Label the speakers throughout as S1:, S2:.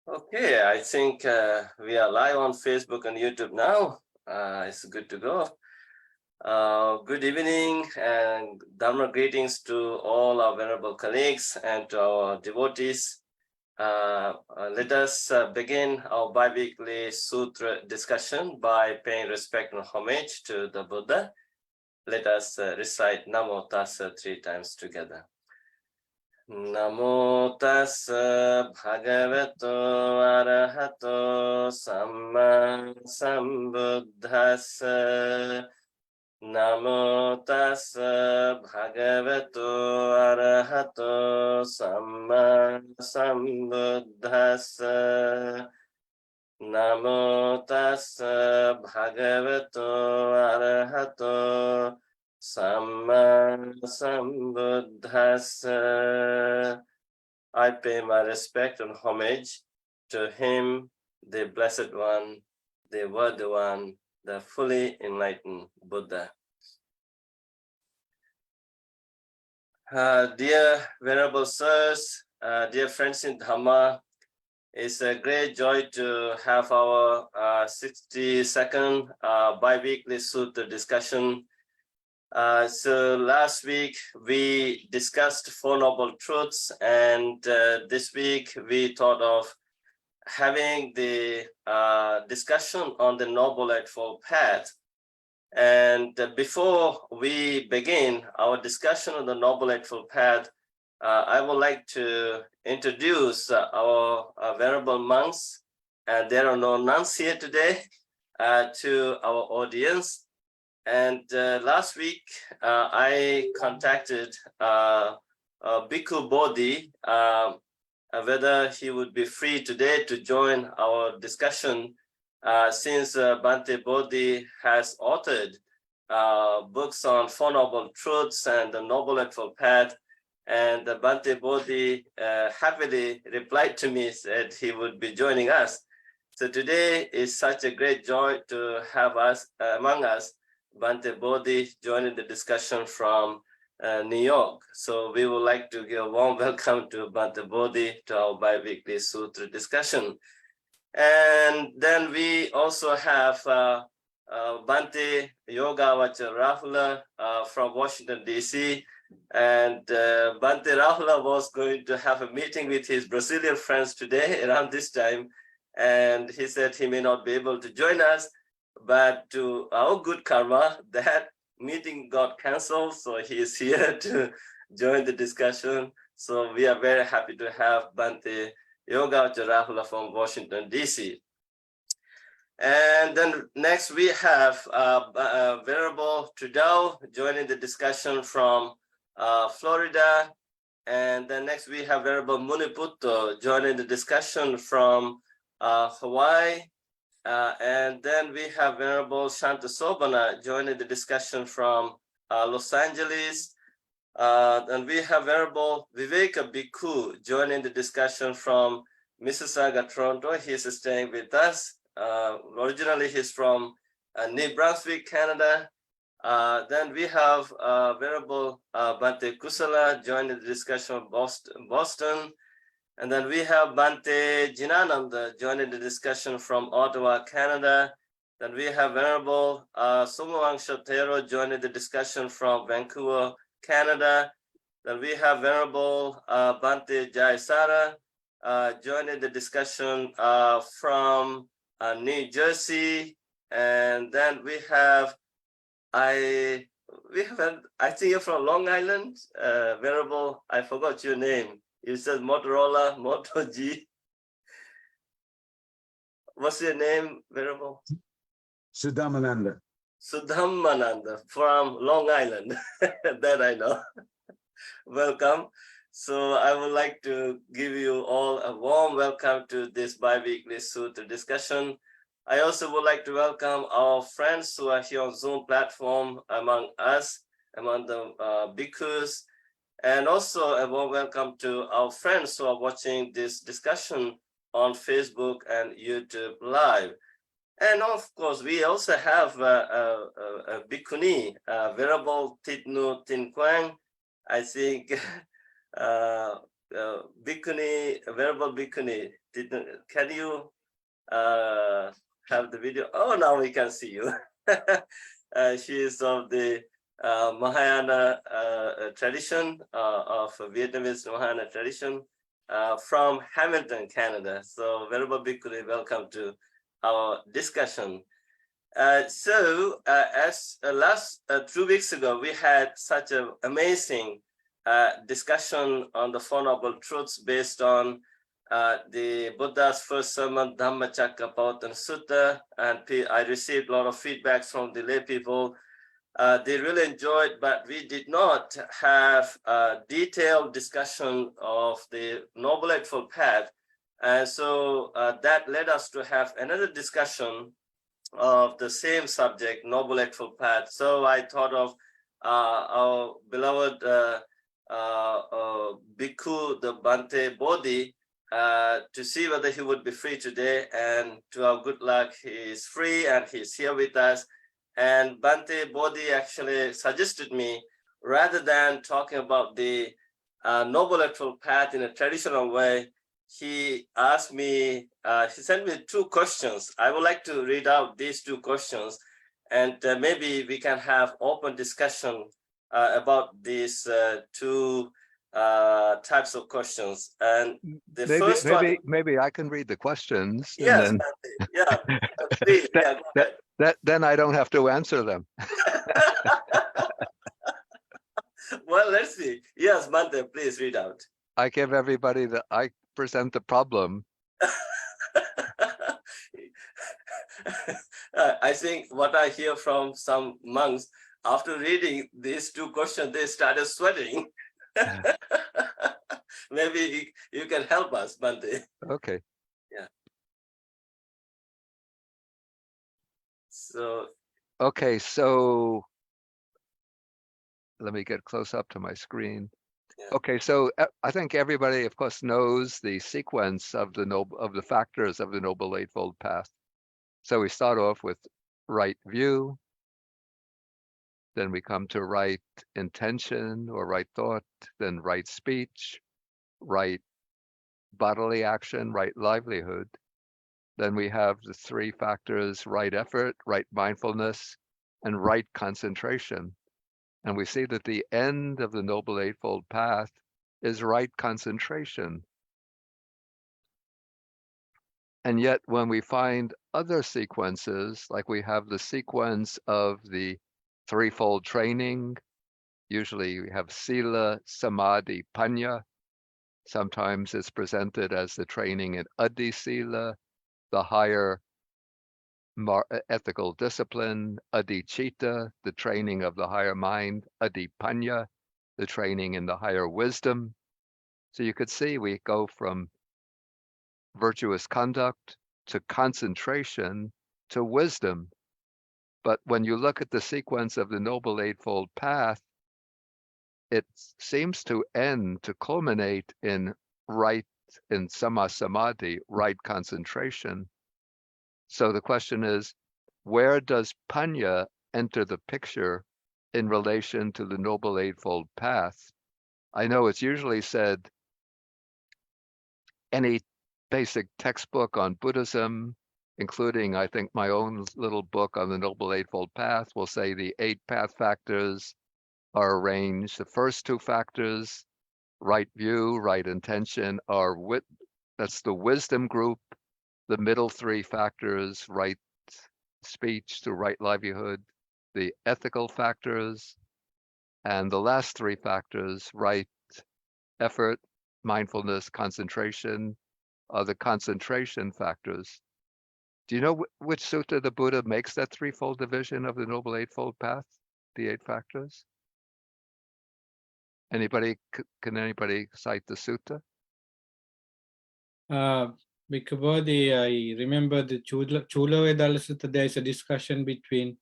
S1: Okay, I think we are live on Facebook and YouTube now. It's good to go. Good evening and Dharma greetings to all our venerable colleagues and to our devotees. Let us begin our bi-weekly Sutra discussion by paying respect and homage to the Buddha. Let us recite Namo Tassa 3 times together. Namo tassa bhagavato arahato samma sambuddhassa. Namo tassa bhagavato arahato samma sambuddhassa. Namo tassa bhagavato arahato Samma Sambuddhassa. I pay my respect and homage to him, the Blessed One, the Worthy One, the fully enlightened Buddha. Dear Venerable Sirs, dear friends in Dhamma, it's a great joy to have our 62nd bi-weekly Sutra discussion. So last week we discussed Four Noble Truths, and this week we thought of having the discussion on the Noble Eightfold Path. And before we begin our discussion on the Noble Eightfold Path, I would like to introduce our venerable monks, and there are no nuns here today, to our audience. And last week, I contacted Bhikkhu Bodhi, whether he would be free today to join our discussion, since Bhante Bodhi has authored books on Four Noble Truths and the Noble Eightfold Path. And Bhante Bodhi happily replied to me, said he would be joining us. So today is such a great joy to have us among us. Bhante Bodhi joining the discussion from New York. So we would like to give a warm welcome to Bhante Bodhi to our bi-weekly Sutra discussion. And then we also have Bhante Yogavachar Rahula from Washington, D.C. And Bhante Rahula was going to have a meeting with his Brazilian friends today around this time. And he said he may not be able to join us. But to our good karma, that meeting got canceled, so he is here to join the discussion. So we are very happy to have Bhante Yogavachar Rahula from Washington, D.C. And then next we have Venerable Trudeau joining the discussion from Florida. And then next we have Venerable Muniputto joining the discussion from Hawaii. And then we have Venerable Shantasobana joining the discussion from Los Angeles. And we have Venerable Viveka Bhikkhu joining the discussion from Mississauga, Toronto. He's staying with us. Originally, he's from New Brunswick, Canada. Then we have Venerable Bhante Kusala joining the discussion from Boston. And then we have Bhante Jinananda joining the discussion from Ottawa, Canada. Then we have Venerable Somawangsha Thero joining the discussion from Vancouver, Canada. Then we have Venerable Bhante Jayasara joining the discussion from New Jersey. And then we have, I think you're from Long Island, Venerable, I forgot your name. You said Motorola, Moto G. What's your name, Venerable?
S2: Sudhamananda.
S1: Sudhamananda from Long Island. That I know. Welcome. So I would like to give you all a warm welcome to this bi-weekly Sutra discussion. I also would like to welcome our friends who are here on Zoom platform among us, among the bhikkhus. And also a warm welcome to our friends who are watching this discussion on Facebook and YouTube Live. And of course, we also have a bhikkhuni, Venerable Thitnu Tin Quang. I think Bhikkhuni, Venerable Bhikkhuni, can you have the video? Oh, now we can see you. She is of the Mahayana tradition, of Vietnamese Mahayana tradition, from Hamilton, Canada. So, Venerable Bhikkhuni, welcome to our discussion. As last 2 weeks ago, we had such an amazing discussion on the Four Noble Truths based on the Buddha's first sermon, Dhammacakkappavattana Sutta, and I received a lot of feedbacks from the lay people. They really enjoyed, but we did not have a detailed discussion of the Noble Eightfold Path. And so that led us to have another discussion of the same subject, Noble Eightfold Path. So I thought of our beloved Bhikkhu, the Bhante Bodhi, to see whether he would be free today. And to our good luck, he is free and he's here with us. And Bhante Bodhi actually suggested me, rather than talking about the Noble Eightfold Path in a traditional way, he asked me, he sent me 2 questions. I would like to read out these 2 questions, and maybe we can have open discussion about these 2 types of questions. And the first one,
S3: maybe I can read the questions.
S1: Yes,
S3: And
S1: Bhante, yeah, please, yeah, go ahead.
S3: then I don't have to answer them.
S1: Well, let's see. Yes, Bhante, please read out.
S3: I give everybody I present the problem.
S1: I think what I hear from some monks, after reading these 2 questions, they started sweating. Maybe you can help us, Bhante.
S3: Okay.
S1: Yeah. So.
S3: Okay, so let me get close up to my screen.
S1: Yeah.
S3: Okay, so I think everybody, of course, knows the sequence of the factors of the Noble Eightfold Path. So we start off with right view, then we come to right intention or right thought, then right speech, right bodily action, right livelihood. Then we have the 3 factors: right effort, right mindfulness, and right concentration. And we see that the end of the Noble Eightfold Path is right concentration. And yet when we find other sequences, like we have the sequence of the threefold training, usually we have Sila, Samadhi, Panna. Sometimes it's presented as the training in Adi Sila, the higher ethical discipline, Adhicitta, the training of the higher mind, Adhipanna, the training in the higher wisdom. So you could see we go from virtuous conduct to concentration to wisdom. But when you look at the sequence of the Noble Eightfold Path, it seems to culminate in Samma Samadhi, right concentration. So the question is, where does Panna enter the picture in relation to the Noble Eightfold Path? I know it's usually said any basic textbook on Buddhism, including, I think, my own little book on the Noble Eightfold Path, will say the 8 path factors are arranged. The first 2 factors, right view, right intention, that's the wisdom group. The middle 3 factors, right speech to right livelihood, the ethical factors, and the last 3 factors, right effort, mindfulness, concentration, are the concentration factors. Do you know which sutta the Buddha makes that threefold division of the Noble Eightfold Path, the 8 factors? Anybody, can anybody cite the sutta?
S4: Because I remember the Chula Vedala Sutta, there is a discussion between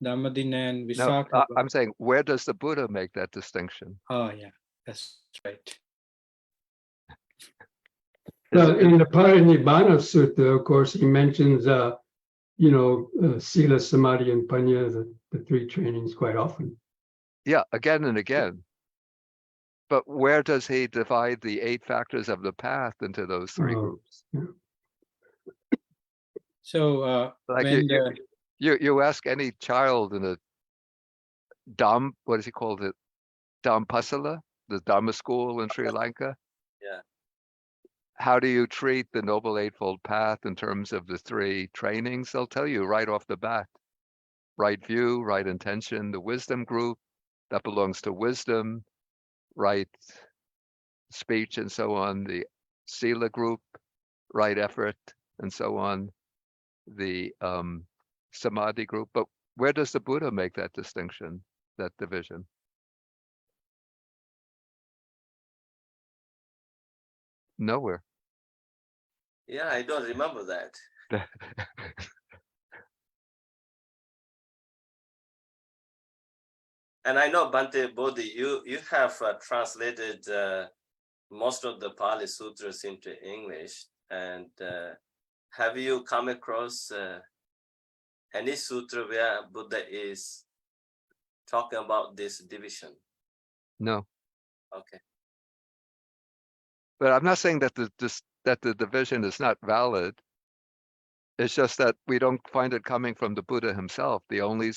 S4: Dhammadina and Visakha.
S3: No, I'm saying, where does the Buddha make that distinction?
S4: Oh, yeah, that's right.
S5: Well, in the Parinibbana Sutta, of course, he mentions, Sila, Samadhi, and Panna, the 3 trainings quite often.
S3: Yeah, again and again. but where does he divide the 8 factors of the path into those 3
S5: Oh,
S3: groups?
S4: So
S3: Like
S4: when
S3: you ask any child in a what is he called it? Dhampasala, the Dhamma school in Sri Lanka.
S1: Yeah.
S3: How do you treat the Noble Eightfold Path in terms of the 3 trainings? They'll tell you right off the bat. Right view, right intention, the wisdom group, that belongs to wisdom, right speech and so on, the sila group, right effort and so on, the samadhi group. But where does the Buddha make that distinction, that division? Nowhere.
S1: Yeah, I don't remember that. And I know, Bhante Bodhi, you have translated most of the Pali Sutras into English. And have you come across any sutra where Buddha is talking about this division?
S3: No.
S1: Okay.
S3: But I'm not saying that the division is not valid. It's just that we don't find it coming from the Buddha himself. The only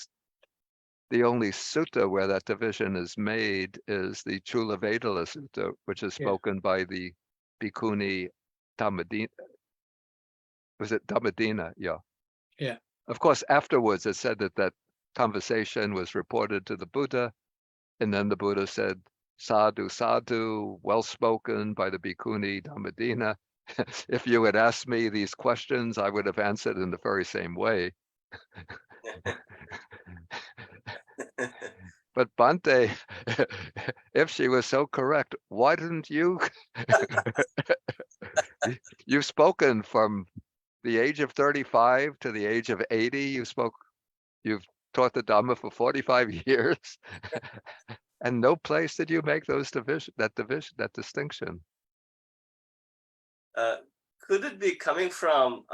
S3: sutta where that division is made is the Chula-Vedala Sutta, which is spoken by the Bhikkhuni Dhammadina. Was it Dhammadina? Yeah.
S4: Yeah.
S3: Of course, afterwards it said that conversation was reported to the Buddha, and then the Buddha said, "Sadhu, sadhu, well spoken by the Bhikkhuni Dhammadina." If you had asked me these questions, I would have answered in the very same way. But Bhante, if she was so correct, why didn't you? You've spoken from the age of 35 to the age of 80. You've taught the Dhamma for 45 years. And no place did you make that distinction.
S1: Could it be coming from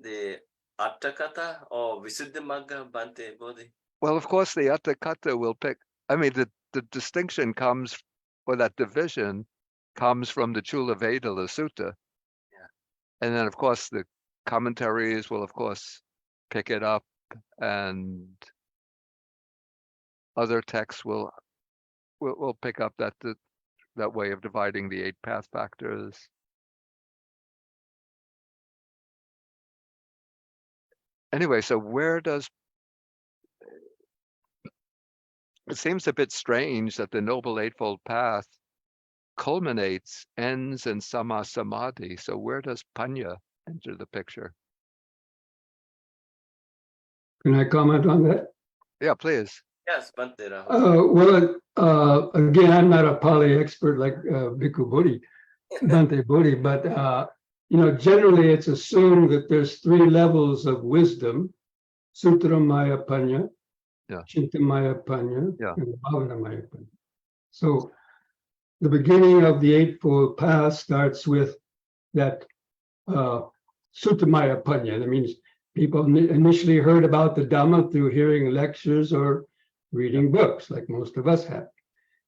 S1: the Attakatha or Visuddhimagga, Bhante Bodhi?
S3: Well, of course, the Attakatha will pick. I mean, the distinction comes, or that division comes from the Chula-Vedala Sutta.
S1: Yeah.
S3: And then, of course, the commentaries will, of course, pick it up, and other texts will pick up that way of dividing the 8 path factors. Anyway, so where does it seems a bit strange that the Noble Eightfold Path ends in Samma Samadhi. So where does Panya enter the picture?
S5: Can I comment on that?
S3: Yeah, please.
S1: Yes, Bhante Rahul.
S5: Well, again, I'm not a Pali expert like Bhikkhu Bodhi, Bhante Bodhi, but generally it's assumed that there's 3 levels of wisdom: Sutramaya Panya, Chintamaya Panya, and Bhavanamaya Panya. So the beginning of the Eightfold Path starts with that Sutramaya Panya. That means people initially heard about the Dhamma through hearing lectures or reading books, like most of us have.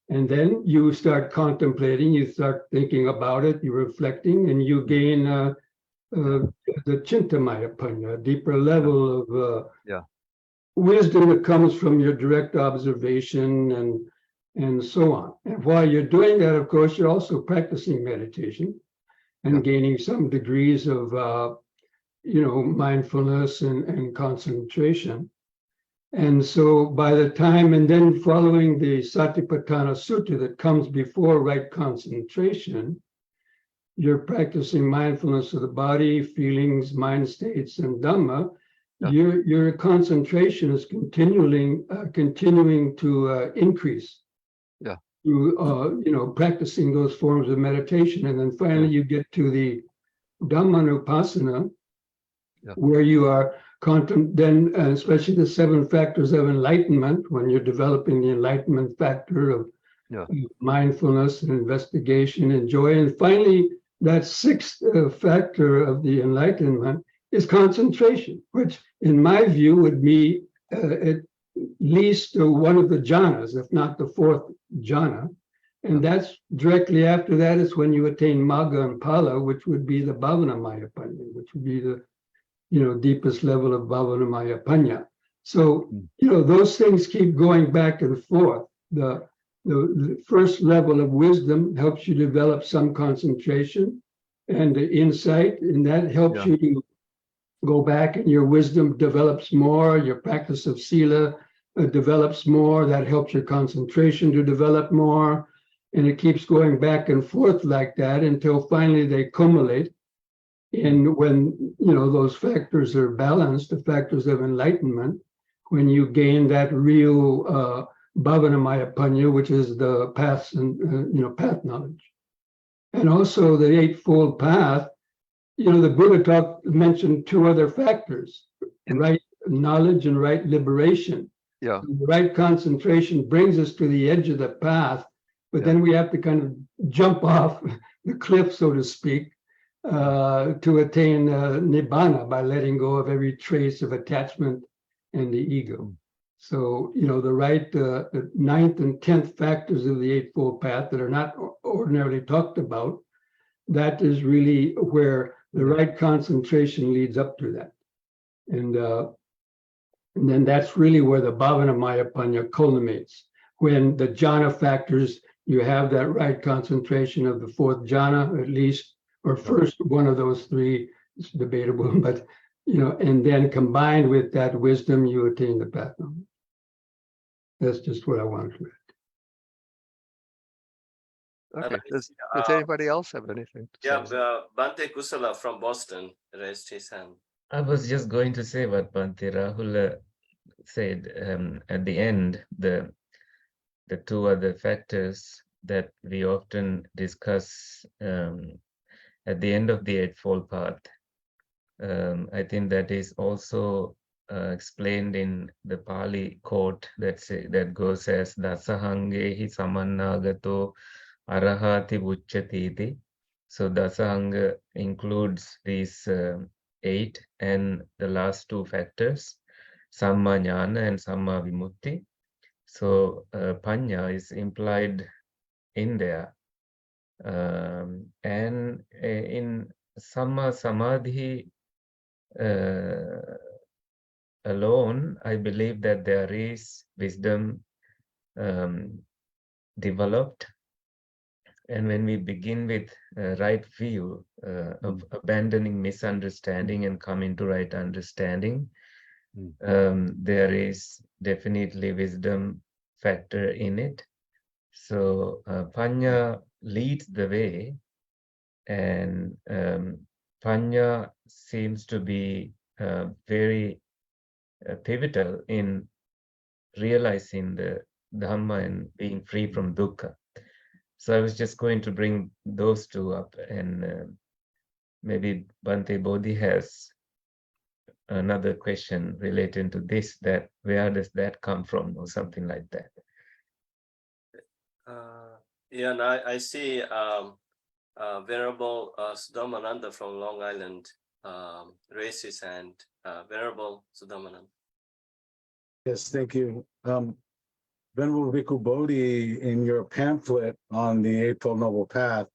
S5: And then you start contemplating, you start thinking about it, you're reflecting, and you gain the Chintamaya Panya, a deeper level of wisdom that comes from your direct observation and so on. And while you're doing that, of course, you're also practicing meditation and gaining some degrees of mindfulness and concentration. And so by the time, and then following the Satipatthana Sutta that comes before right concentration, you're practicing mindfulness of the body, feelings, mind states, and Dhamma. Your concentration is continuing to increase. Through practicing those forms of meditation. And then finally you get to the Dhammanupassana, where you are then especially the 7 factors of enlightenment, when you're developing the enlightenment factor of mindfulness and investigation and joy. And finally, that 6th factor of the enlightenment is concentration, which in my view would be least one of the jhanas, if not the fourth jhana. And that's directly after that is when you attain magga and phala, which would be the bhavanamaya panya, which would be the deepest level of bhavanamaya panya. So those things keep going back and forth. The first level of wisdom helps you develop some concentration and insight, and that helps you to go back, and your wisdom develops more. Your practice of sila develops more. That helps your concentration to develop more. And it keeps going back and forth like that until finally they accumulate. And when those factors are balanced, the factors of enlightenment, when you gain that real bhavanamaya panya, which is the paths and path knowledge, and also the Eightfold Path. The Buddha mentioned two other factors: right knowledge and right liberation.
S3: Yeah.
S5: The right concentration brings us to the edge of the path, but then we have to kind of jump off the cliff, so to speak, to attain nibbana by letting go of every trace of attachment and the ego. So, the right the ninth and 10th factors of the Eightfold Path that are not ordinarily talked about, that is really where the right concentration leads up to that. And then that's really where the bhavanamaya panya culminates. When the jhana factors, you have that right concentration of the fourth jhana, at least, or first one of those three, it's debatable, but, and then combined with that wisdom, you attain the path knowledge. That's just what I wanted to add.
S3: Okay. Does anybody else have anything to
S1: Yeah,
S3: say?
S1: Bante Kusala from Boston raised his hand.
S6: I was just going to say what Bhante Rahul said at the end, the two other factors that we often discuss at the end of the Eightfold Path. I think that is also explained in the Pali quote that goes as Dasahangehi samannagato arahati vuchyatiti. So Dasahanga includes these 8 and the last 2 factors, Samma Jnana and Samma Vimutti. So Panya is implied in there. And in Samma Samadhi alone, I believe that there is wisdom developed. And when we begin with right view of abandoning misunderstanding and coming to right understanding, there is definitely wisdom factor in it. So Panya leads the way, and Panya seems to be very pivotal in realizing the Dhamma and being free from dukkha. So I was just going to bring those two up, and maybe Bhante Bodhi has another question related to this, that where does that come from, or something like that.
S1: Yeah, and I see Venerable Sudhamananda from Long Island raised his hand. Venerable Sudhamananda.
S2: Yes, thank you. Venerable Bhikkhu Bodhi, in your pamphlet on the Eightfold Noble Path,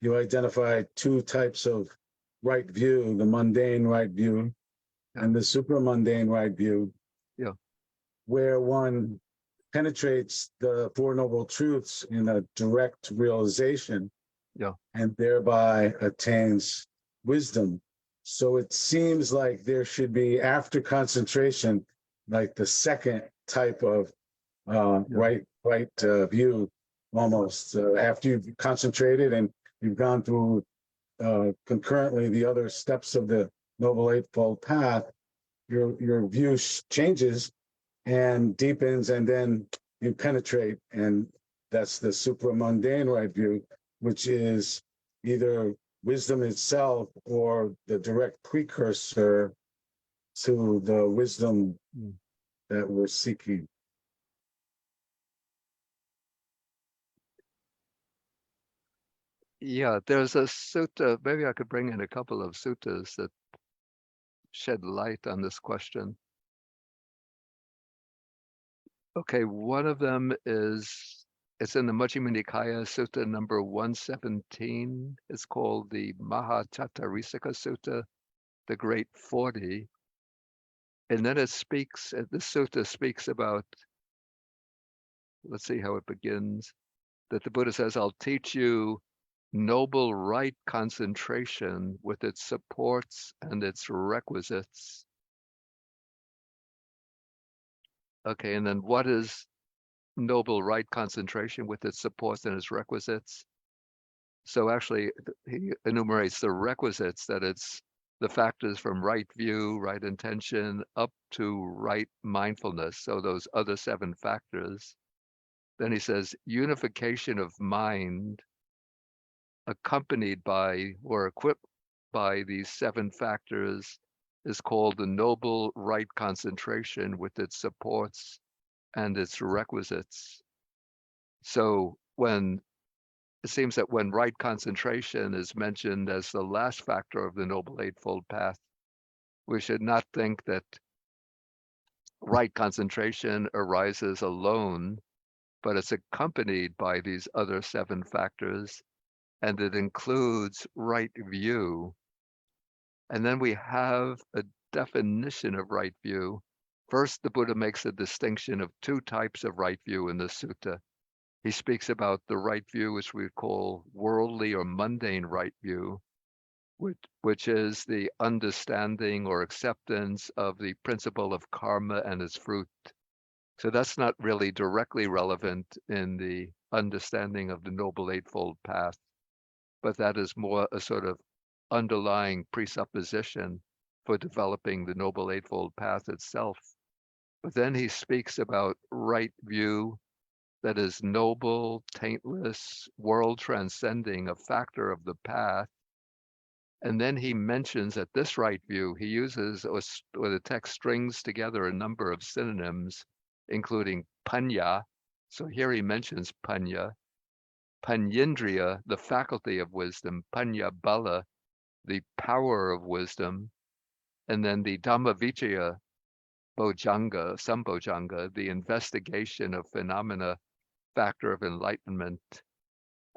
S2: you identify 2 types of right view: the mundane right view and the supramundane right view.
S3: Yeah.
S2: Where one penetrates the Four Noble Truths in a direct realization, and thereby attains wisdom. So it seems like there should be, after concentration, like the second type of right view, almost after you've concentrated and you've gone through concurrently the other steps of the Noble Eightfold Path, your view changes and deepens, and then you penetrate, and that's the supramundane right view, which is either wisdom itself or the direct precursor to the wisdom that we're seeking.
S3: Yeah, there's a sutta. Maybe I could bring in a couple of suttas that shed light on this question. Okay, one of them is, it's in the Majjhima Nikaya Sutta number 117. It's called the Mahachattarisika Sutta, the Great 40. And then it speaks, this sutta speaks about, let's see how it begins, that the Buddha says, I'll teach you noble right concentration with its supports and its requisites. Okay, and then what is noble right concentration with its supports and its requisites? So actually, he enumerates the requisites, that it's the factors from right view, right intention, up to right mindfulness. So those other 7 factors. Then he says, unification of mind accompanied by or equipped by these 7 factors is called the noble right concentration with its supports and its requisites. So when it seems that when right concentration is mentioned as the last factor of the Noble Eightfold Path, we should not think that right concentration arises alone, but it's accompanied by these other 7 factors, and it includes right view. And then we have a definition of right view. First, the Buddha makes a distinction of 2 types of right view in the sutta. He speaks about the right view, which we call worldly or mundane right view, which is the understanding or acceptance of the principle of karma and its fruit. So that's not really directly relevant in the understanding of the Noble Eightfold Path, but that is more a sort of underlying presupposition for developing the Noble Eightfold Path itself. But then he speaks about right view that is noble, taintless, world transcending, a factor of the path. And then he mentions that this right view, he uses, or the text strings together a number of synonyms, including panya. So here he mentions panya, panyindriya, the faculty of wisdom, panya bala, the power of wisdom, and then the Dhammavichaya bojjhanga, sambojjhanga, the investigation of phenomena, factor of enlightenment,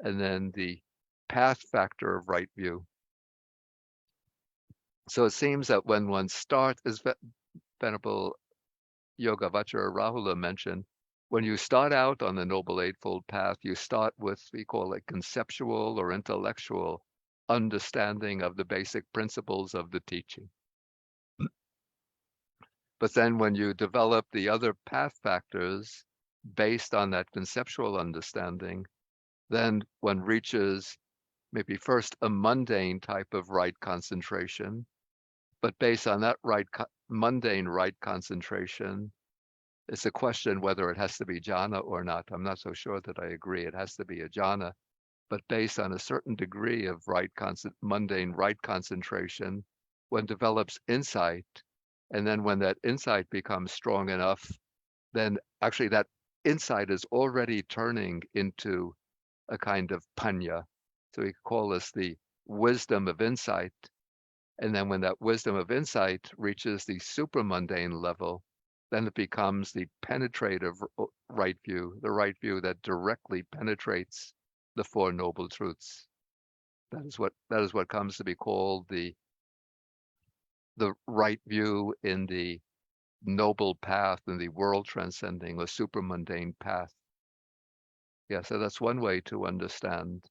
S3: and then the path factor of right view. So it seems that when one starts, as Venerable Yogavajra Rahula mentioned, when you start out on the Noble Eightfold Path, you start with, we call it conceptual or intellectual understanding of the basic principles of the teaching. But then when you develop the other path factors based on that conceptual understanding, then one reaches maybe first a mundane type of right concentration, but based on that mundane right concentration, it's a question whether it has to be jhana or not. I'm not so sure that I agree it has to be a jhana, but based on a certain degree of mundane right concentration, one develops insight. And then when that insight becomes strong enough, then actually that insight is already turning into a kind of panya. So we call this the wisdom of insight. And then when that wisdom of insight reaches the supramundane level, then it becomes the penetrative right view, the right view that directly penetrates the 4 noble truths. That is what comes to be called the right view in the noble path, in the world transcending or supramundane path. Yeah, so that's one way to understand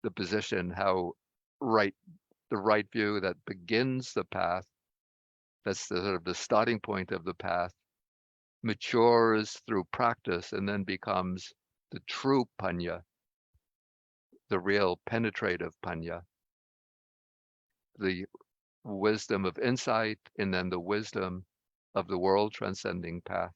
S3: the position, how the right view that begins the path, that's the sort of the starting point of the path, matures through practice and then becomes the true panya, the real penetrative panya, the wisdom of insight, and then the wisdom of the world transcending path.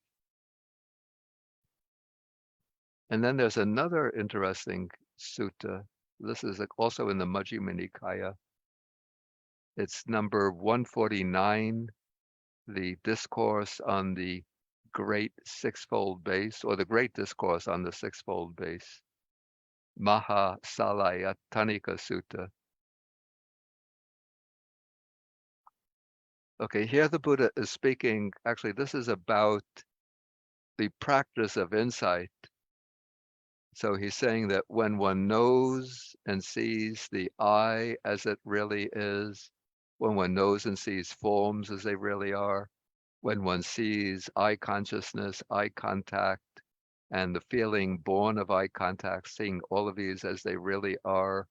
S3: And then there's another interesting sutta. This is also in the Majjhima Nikaya. It's number 149, the discourse on the Great Sixfold Base, or the Great Discourse on the Sixfold Base, Mahasalayatanika Sutta. Okay, here the Buddha is speaking, actually this is about the practice of insight. So he's saying that when one knows and sees the I as it really is, when one knows and sees forms as they really are, when one sees eye consciousness, eye contact, and the feeling born of eye contact, seeing all of these as they really are,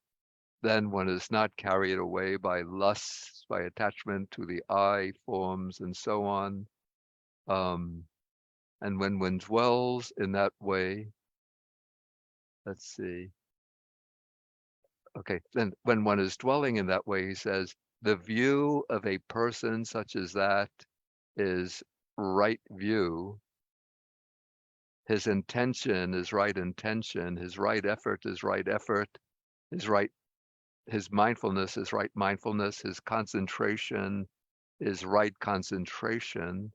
S3: then one is not carried away by lusts, by attachment to the eye forms and so on. And when one dwells in that way, let's see. Okay, then when one is dwelling in that way, he says, the view of a person such as that is right view. His intention is right intention. His right effort is right effort. His mindfulness is right mindfulness. His concentration is right concentration.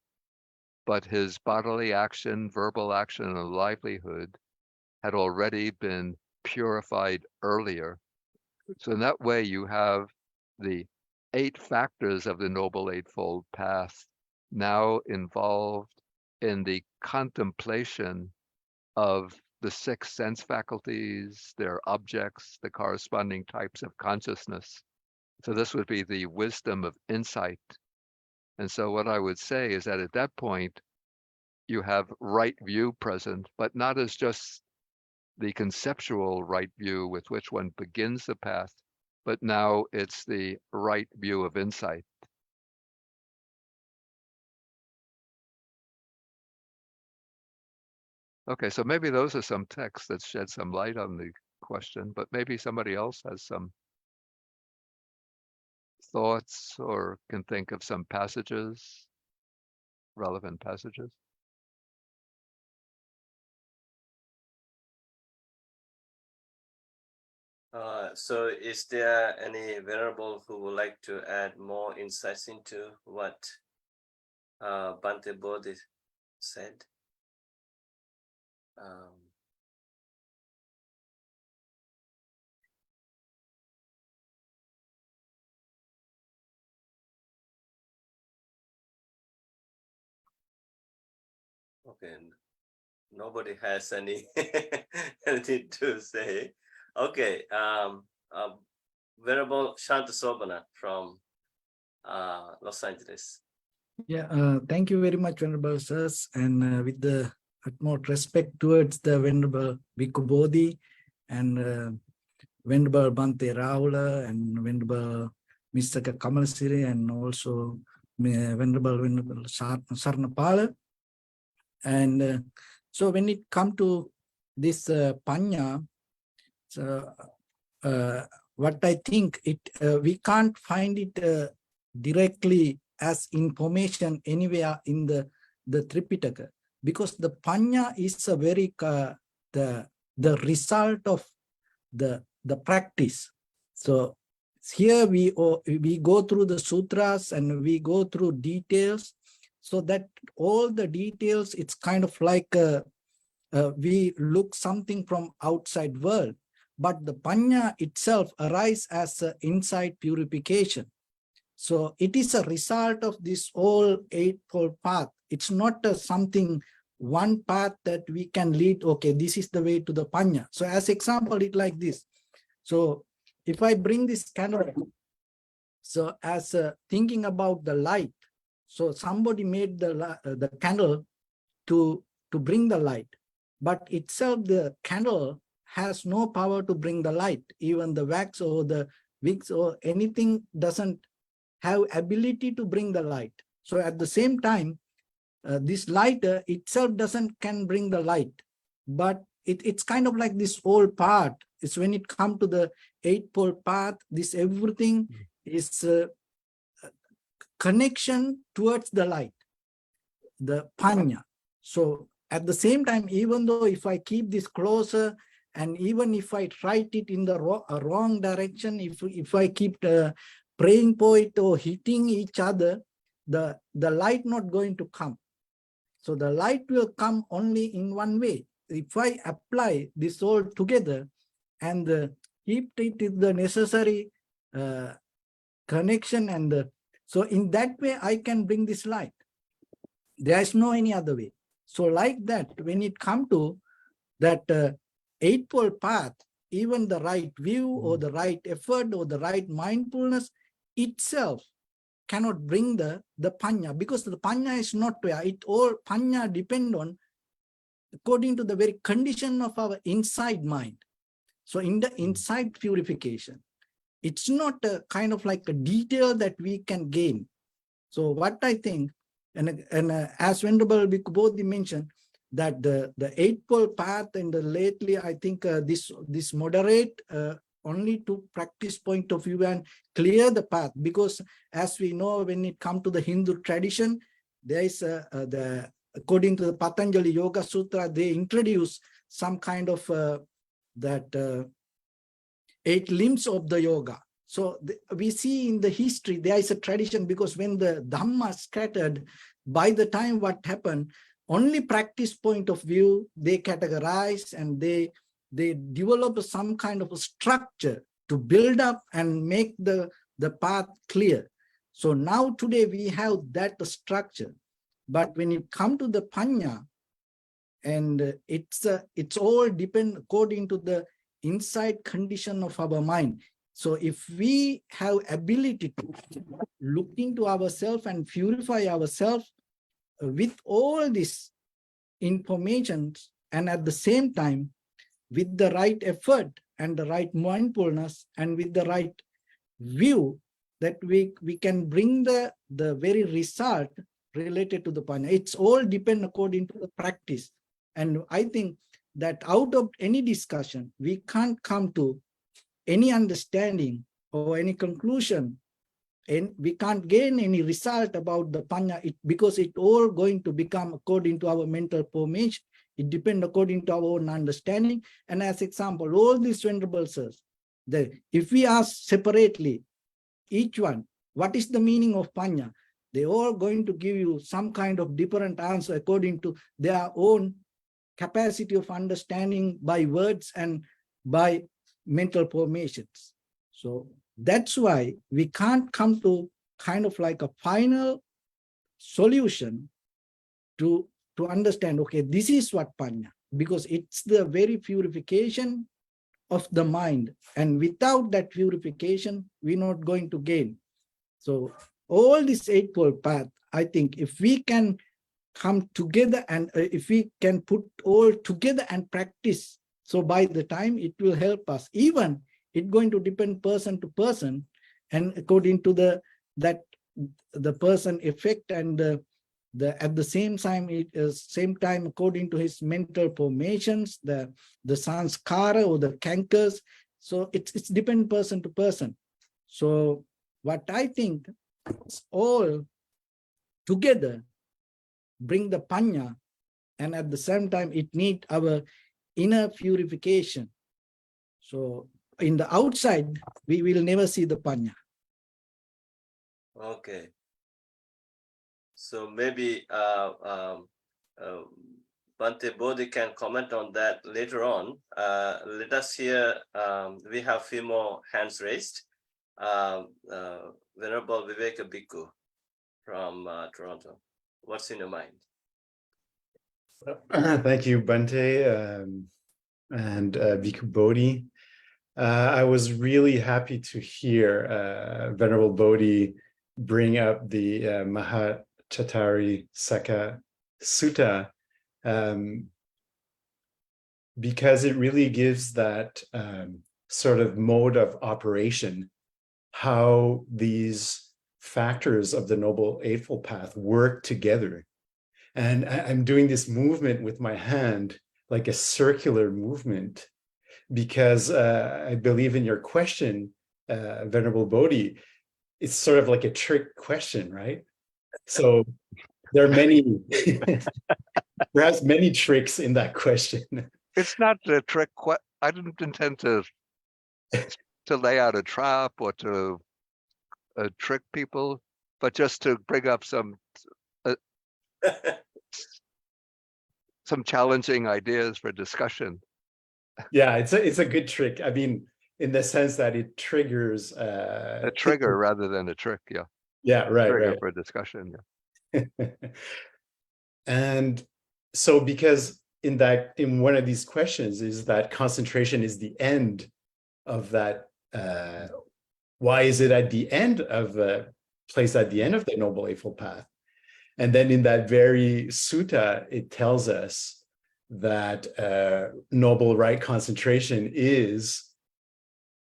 S3: But his bodily action, verbal action, and livelihood had already been purified earlier. So in that way, you have the 8 factors of the Noble Eightfold Path now involved in the contemplation of the 6 sense faculties, their objects, the corresponding types of consciousness. So this would be the wisdom of insight. And so what I would say is that at that point, you have right view present, but not as just the conceptual right view with which one begins the path, but now it's the right view of insight. Okay, so maybe those are some texts that shed some light on the question, but maybe somebody else has some thoughts or can think of some passages, relevant passages.
S1: So is there any venerable who would like to add more insights into what Bhante Bodhi said? Okay, nobody has any anything to say. Okay, Venerable Shantasobana from Los Angeles.
S7: Yeah, thank you very much, Venerable Sirs. And with the utmost respect towards the Venerable Bhikkhu Bodhi and Venerable Bhante Rahula and Venerable Mr. Kamalasiri and also Venerable Sarnapala. And so when it comes to this panna, so what I think we can't find it directly as information anywhere in the Tripitaka, because the panna is a very the result of the practice. So here we go through the sutras and we go through details, so that all the details, it's kind of like we look something from outside world, but the panna itself arises as inside purification. So it is a result of this whole Eightfold Path. It's not something, one path that we can lead, okay, this is the way to the panna. So as example, it like this. So if I bring this candle, so as thinking about the light, so somebody made the candle to bring the light, but itself the candle has no power to bring the light. Even the wax or the wicks or anything doesn't have ability to bring the light. So at the same time, this light itself can bring the light, but it's kind of like this whole part. It's when it comes to the Eightfold Path, this everything is connection towards the light, the panna. So at the same time, even though if I keep this closer, and even if I write it in the wrong direction, if I keep praying for it or hitting each other, the light not going to come. So the light will come only in one way. If I apply this all together and keep it in the necessary connection, and so in that way I can bring this light. There is no any other way. So like that, when it comes to that Eightfold Path, even the right view or the right effort or the right mindfulness itself cannot bring the panna, because the panna is not where it all panna depend on according to the very condition of our inside mind. So in the inside purification, it's not a kind of like a detail that we can gain. So what I think, and as Venerable Bhikkhu Bodhi mentioned, that the Eightfold Path and lately, I think this moderate only to practice point of view and clear the path, because as we know, when it comes to the Hindu tradition, there is according to the Patanjali Yoga Sutra, they introduce some kind of that 8 limbs of the yoga. So we see in the history, there is a tradition, because when the Dhamma scattered, by the time what happened, only practice point of view, they categorize and they develop some kind of a structure to build up and make the path clear. So now today we have that structure. But when it comes to the panna, and it's all depend according to the inside condition of our mind. So if we have ability to look into ourselves and purify ourselves with all this information, and at the same time, with the right effort and the right mindfulness and with the right view, that we can bring the very result related to the panna. It's all depend according to the practice. And I think that out of any discussion, we can't come to any understanding or any conclusion, and we can't gain any result about the panna, because it all going to become according to our mental formation. It depends according to our own understanding. And as example, all these venerable sirs, if we ask separately, each one, what is the meaning of panna? They all going to give you some kind of different answer according to their own capacity of understanding by words and by mental formations. So that's why we can't come to kind of like a final solution to understand, okay, this is what panna, because it's the very purification of the mind. And without that purification, we're not going to gain. So all this Eightfold Path, I think if we can come together and if we can put all together and practice, so by the time it will help us. Even it's going to depend person to person, and according to the person effect, and at the same time according to his mental formations, the sanskara or the cankers. So it's depend person to person. So what I think is all together bring the panna, and at the same time it need our inner purification. So in the outside, we will never see the panna.
S1: Okay. So maybe Bhante Bodhi can comment on that later on. Let us hear, we have few more hands raised. Venerable Viveka Bhikkhu from Toronto. What's in your mind?
S8: Thank you, Bhante and Bhikkhu Bodhi. I was really happy to hear Venerable Bodhi bring up the Mahachattari Sakka Sutta, because it really gives that sort of mode of operation, how these factors of the Noble Eightfold Path work together. And I'm doing this movement with my hand, like a circular movement, because I believe in your question, Venerable Bodhi, it's sort of like a trick question, right? So there are many, perhaps many tricks in that question.
S3: It's not a trick. I didn't intend to lay out a trap or to trick people, but just to bring up some challenging ideas for discussion.
S8: Yeah, it's a good trick. I mean, in the sense that it triggers
S3: a trigger rather than a trick. Yeah.
S8: Yeah, right,
S3: trigger
S8: right.
S3: for discussion.
S8: Yeah. And so because in one of these questions is that concentration is the end of that. Why is it at the end of placed at the end of the Noble Eightfold Path? And then in that very sutta, it tells us that noble right concentration is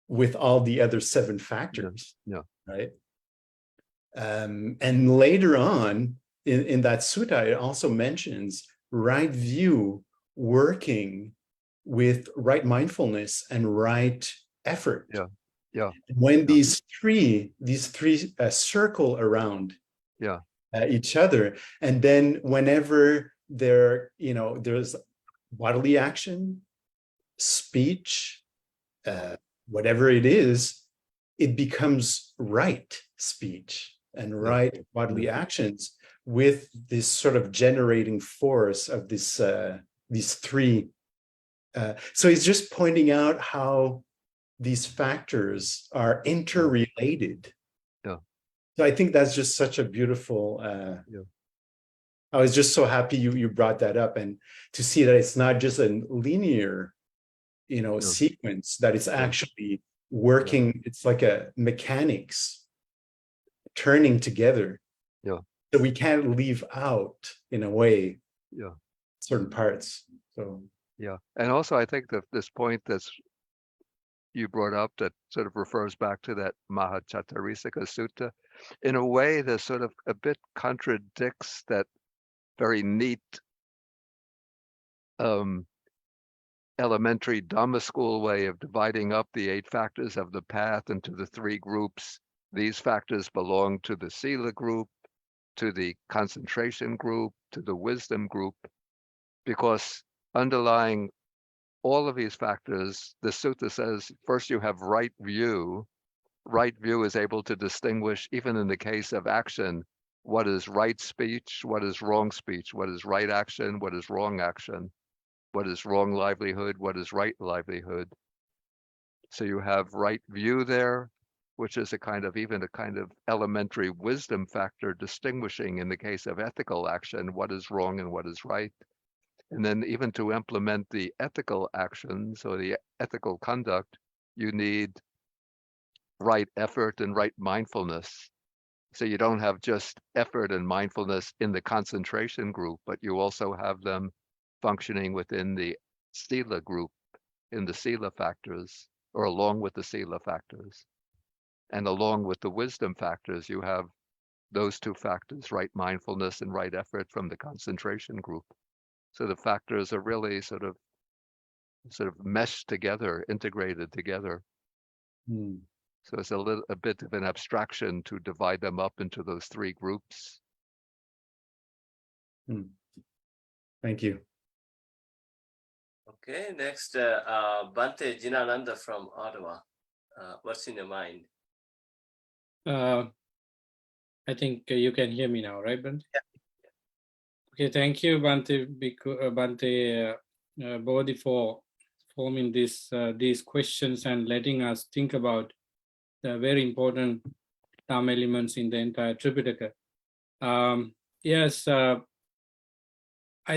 S8: with all the other 7 factors.
S3: Yeah.
S8: Right. And later on in that sutta, it also mentions right view working with right mindfulness and right effort.
S3: Yeah.
S8: When these three circle around each other, and then whenever there's bodily action, speech, whatever it is, it becomes right speech and right bodily actions with this sort of generating force of this these 3. So he's just pointing out how these factors are interrelated.
S3: Yeah.
S8: So I think that's just such a beautiful. I was just so happy you brought that up, and to see that it's not just a linear, sequence, that it's actually working. It's like a mechanics turning together.
S3: Yeah.
S8: So we can't leave out, in a way, certain parts. So
S3: yeah, and also I think that this point that's you brought up that sort of refers back to that Mahachattarisika Sutta, in a way that sort of a bit contradicts that very neat elementary Dhamma school way of dividing up the 8 factors of the path into the 3 groups. These factors belong to the Sila group, to the concentration group, to the wisdom group, because underlying all of these factors, the sutta says, first you have right view. Right view is able to distinguish, even in the case of action, what is right speech, what is wrong speech, what is right action, what is wrong action, what is wrong livelihood, what is right livelihood. So you have right view there, which is even a kind of elementary wisdom factor, distinguishing in the case of ethical action, what is wrong and what is right. And then even to implement the ethical actions or the ethical conduct, you need right effort and right mindfulness. So you don't have just effort and mindfulness in the concentration group, but you also have them functioning within the Sila group, in the Sila factors, or along with the Sila factors. And along with the wisdom factors, you have those 2 factors, right mindfulness and right effort, from the concentration group. So the factors are really sort of meshed together, integrated together. So it's a bit of an abstraction to divide them up into those 3 groups.
S8: Thank you.
S1: Okay, next, Bhante Jinananda from Ottawa. What's in your mind?
S4: I think you can hear me now, right, Bhante? Yeah. Okay, thank you, Bhante Bodhi, for forming these questions and letting us think about the very important Dhamma elements in the entire Tripitaka. Yes, I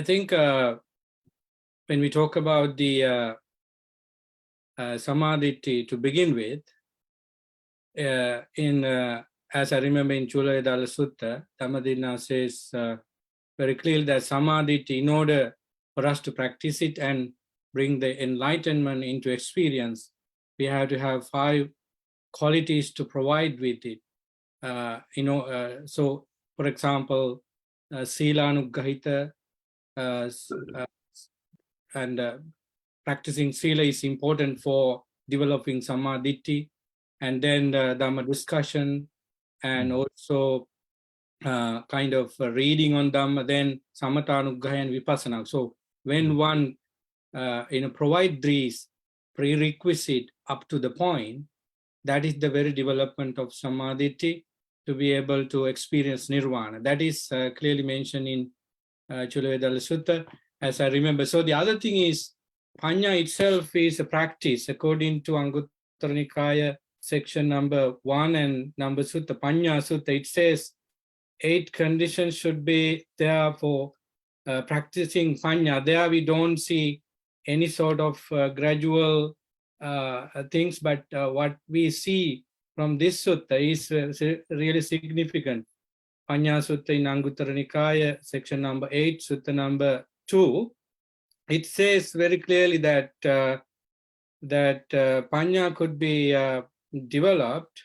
S4: think when we talk about the Samadhi to begin with, as I remember in Chula Vedala Sutta, Dhammadinna says very clearly that Samadhi, in order for us to practice it and bring the enlightenment into experience, we have to have 5 qualities to provide with it. So, for example, Silanuggahita, and practicing Sila is important for developing Samadhi, and then the Dhamma discussion, and also kind of reading on Dhamma, then Samathanuggaya and Vipassana. So when one provide these prerequisite up to the point, that is the very development of Samadhi to be able to experience Nirvana. That is clearly mentioned in Chula Vedala Sutta, as I remember. So the other thing is, Panya itself is a practice according to Anguttara Nikaya section number 1 and number Sutta, Panya Sutta. It says 8 conditions should be there for practicing panya, there we don't see any sort of gradual things, but what we see from this sutta is really significant. Panya Sutta in Anguttara Nikaya, section number 8, sutta number 2, it says very clearly that panya could be developed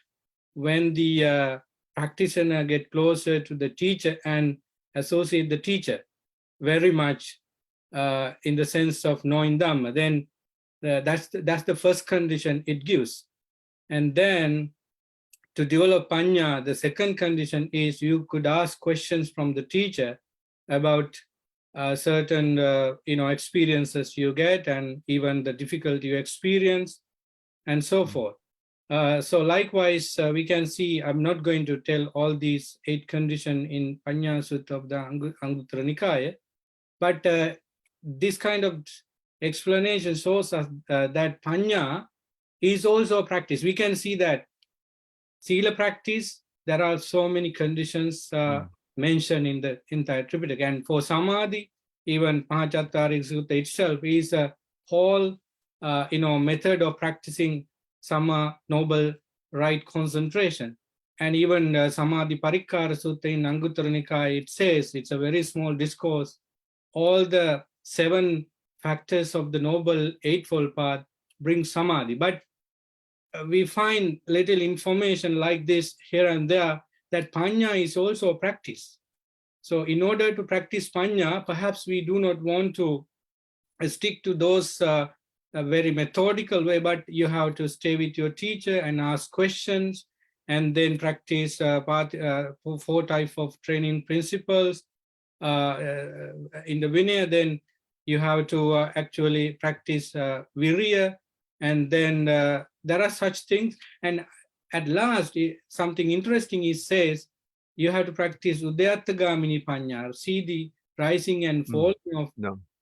S4: when the practitioner get closer to the teacher and associate the teacher very much in the sense of knowing Dhamma. Then that's the first condition it gives. And then to develop panya, the second condition is you could ask questions from the teacher about certain experiences you get and even the difficulty you experience and so forth. So likewise, we can see, I'm not going to tell all these 8 conditions in Panya Sutta of the Anguttara Nikaya, but this kind of explanation shows us that panya is also a practice. We can see that Sila practice, there are so many conditions mentioned in the entire Tripitaka. And for Samadhi, even Mahachattara Sutta itself is a whole method of practicing Sama, noble right concentration. And even Samadhi Parikkara Sutta in Anguttara Nikaya, it says, it's a very small discourse, all the 7 factors of the Noble Eightfold Path bring Samadhi. But we find little information like this here and there, that panya is also a practice. So in order to practice panya, perhaps we do not want to stick to those a very methodical way, but you have to stay with your teacher and ask questions and then practice 4 types of training principles. In the Vinaya, then you have to actually practice virya, and then there are such things. And at last, something interesting it says, you have to practice Udayattagamini Panya, see the rising and falling of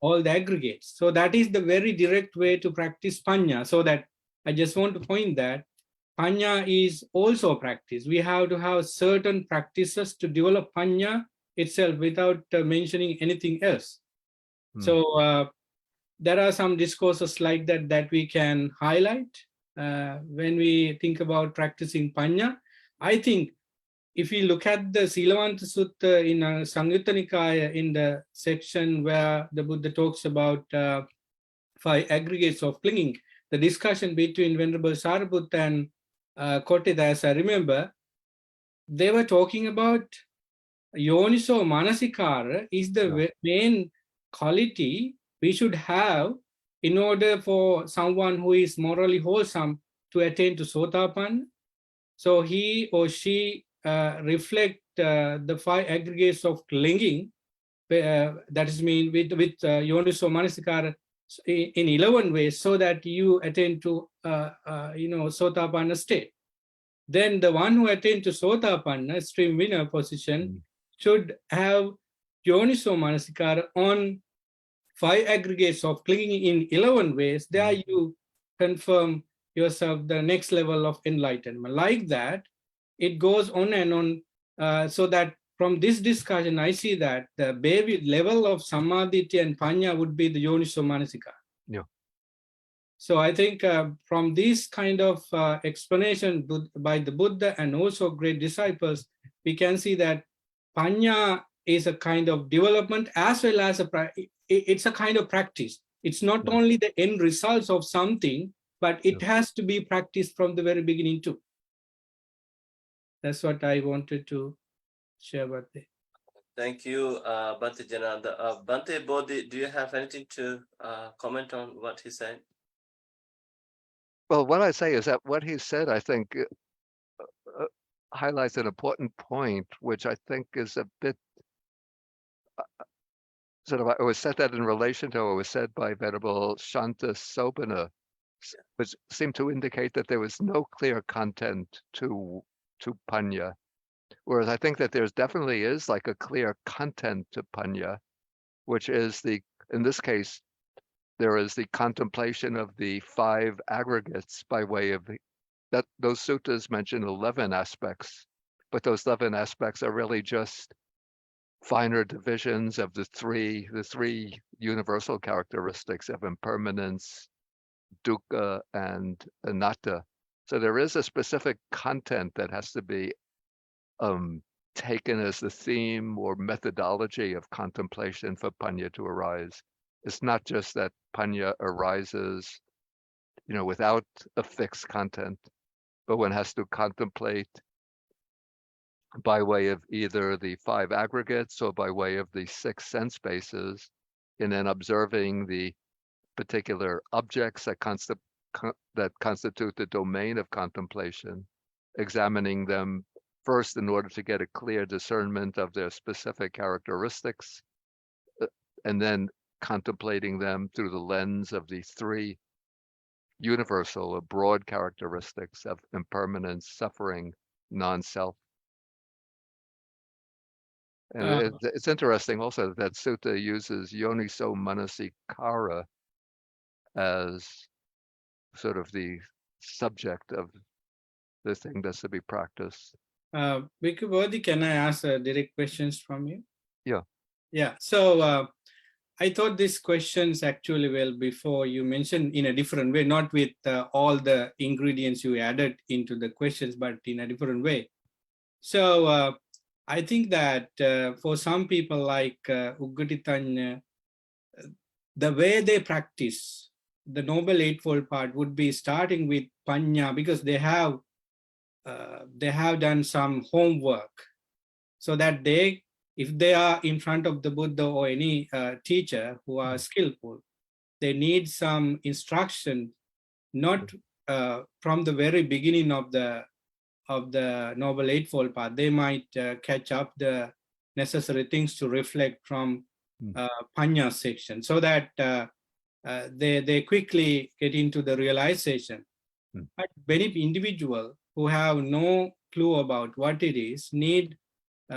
S4: all the aggregates. So that is the very direct way to practice Panya. So that I just want to point that Panya is also a practice. We have to have certain practices to develop Panya itself without mentioning anything else. So there are some discourses like that we can highlight when we think about practicing panya. I think if we look at the Silavanta Sutta in Samyutta Nikaya, in the section where the Buddha talks about 5 aggregates of clinging, the discussion between Venerable Sariputta and Kotita, as I remember, they were talking about Yoniso Manasikara is the main quality we should have in order for someone who is morally wholesome to attain to Sotapanna. So he or she reflect the 5 aggregates of clinging, that is mean with Yoniso Manasikara in 11 ways, so that you attain to Sotapanna state. Then the one who attains to Sotapanna, stream winner position, should have Yoniso Manasikara on 5 aggregates of clinging in 11 ways. There you confirm yourself the next level of enlightenment. Like that, it goes on and on, so that from this discussion, I see that the baby level of Samadhi and Panya would be the Yoniso Manasikara.
S3: Yeah.
S4: So I think from this kind of explanation by the Buddha and also great disciples, we can see that Panya is a kind of development as well as it's a kind of practice. It's not only the end results of something, but it has to be practiced from the very beginning too. That's what I wanted to share about that.
S1: Thank you, Bhante Jananda. Bhante Bodhi, do you have anything to comment on what he said?
S3: Well, what I say is that what he said, I think, highlights an important point, which I think is a bit it was said that in relation to what was said by Venerable Shanta Sobana, which seemed to indicate that there was no clear content to Panya. Whereas I think that there's definitely is like a clear content to Panya, which is in this case, there is the contemplation of the 5 aggregates by way of those suttas mention 11 aspects, but those 11 aspects are really just finer divisions of the three universal characteristics of impermanence, dukkha, and anatta. So there is a specific content that has to be taken as the theme or methodology of contemplation for panna to arise. It's not just that panna arises, without a fixed content, but one has to contemplate by way of either the 5 aggregates or by way of the 6 sense spaces, and then observing the particular objects that constitute the domain of contemplation, examining them first in order to get a clear discernment of their specific characteristics, and then contemplating them through the lens of the 3 universal or broad characteristics of impermanence, suffering, non-self. And it's interesting also that sutta uses yoniso manasikara as sort of the subject of the thing that's to be practiced.
S4: Bhikkhu Bodhi, can I ask direct questions from you?
S3: Yeah.
S4: Yeah. So I thought these questions actually well before you mentioned in a different way, not with all the ingredients you added into the questions, but in a different way. So I think that for some people like Uggatitanya, the way they practice the Noble Eightfold Path would be starting with panna, because they have done some homework, so that if they are in front of the Buddha or any teacher who are skillful, they need some instruction, not from the very beginning of the Noble Eightfold Path. They might catch up the necessary things to reflect from panna section, so that they quickly get into the realization. But many individuals who have no clue about what it is need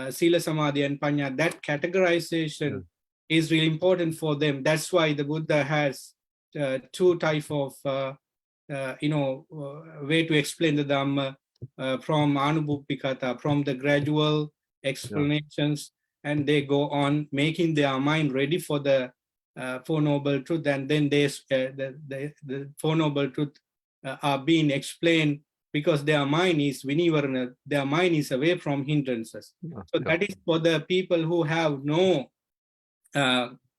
S4: Sila, Samadhi, and Panna. That categorization is really important for them. That's why the Buddha has 2 types of way to explain the Dhamma, from Anubhuppikata, from the gradual explanations, and they go on making their mind ready for the Four Noble Truths, and then the Four Noble Truths are being explained, because their mind is vinivarana, their mind is away from hindrances. So that is for the people who have no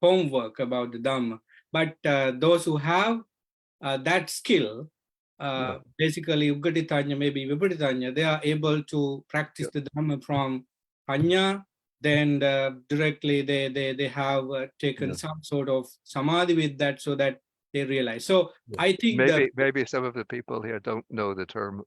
S4: homework about the Dhamma. But those who have that skill, basically Uggatitanya, maybe Vibhutitanya, they are able to practice the Dhamma from panna. Then directly they have taken some sort of samadhi with that, so that they realize. So I think
S3: maybe some of the people here don't know the term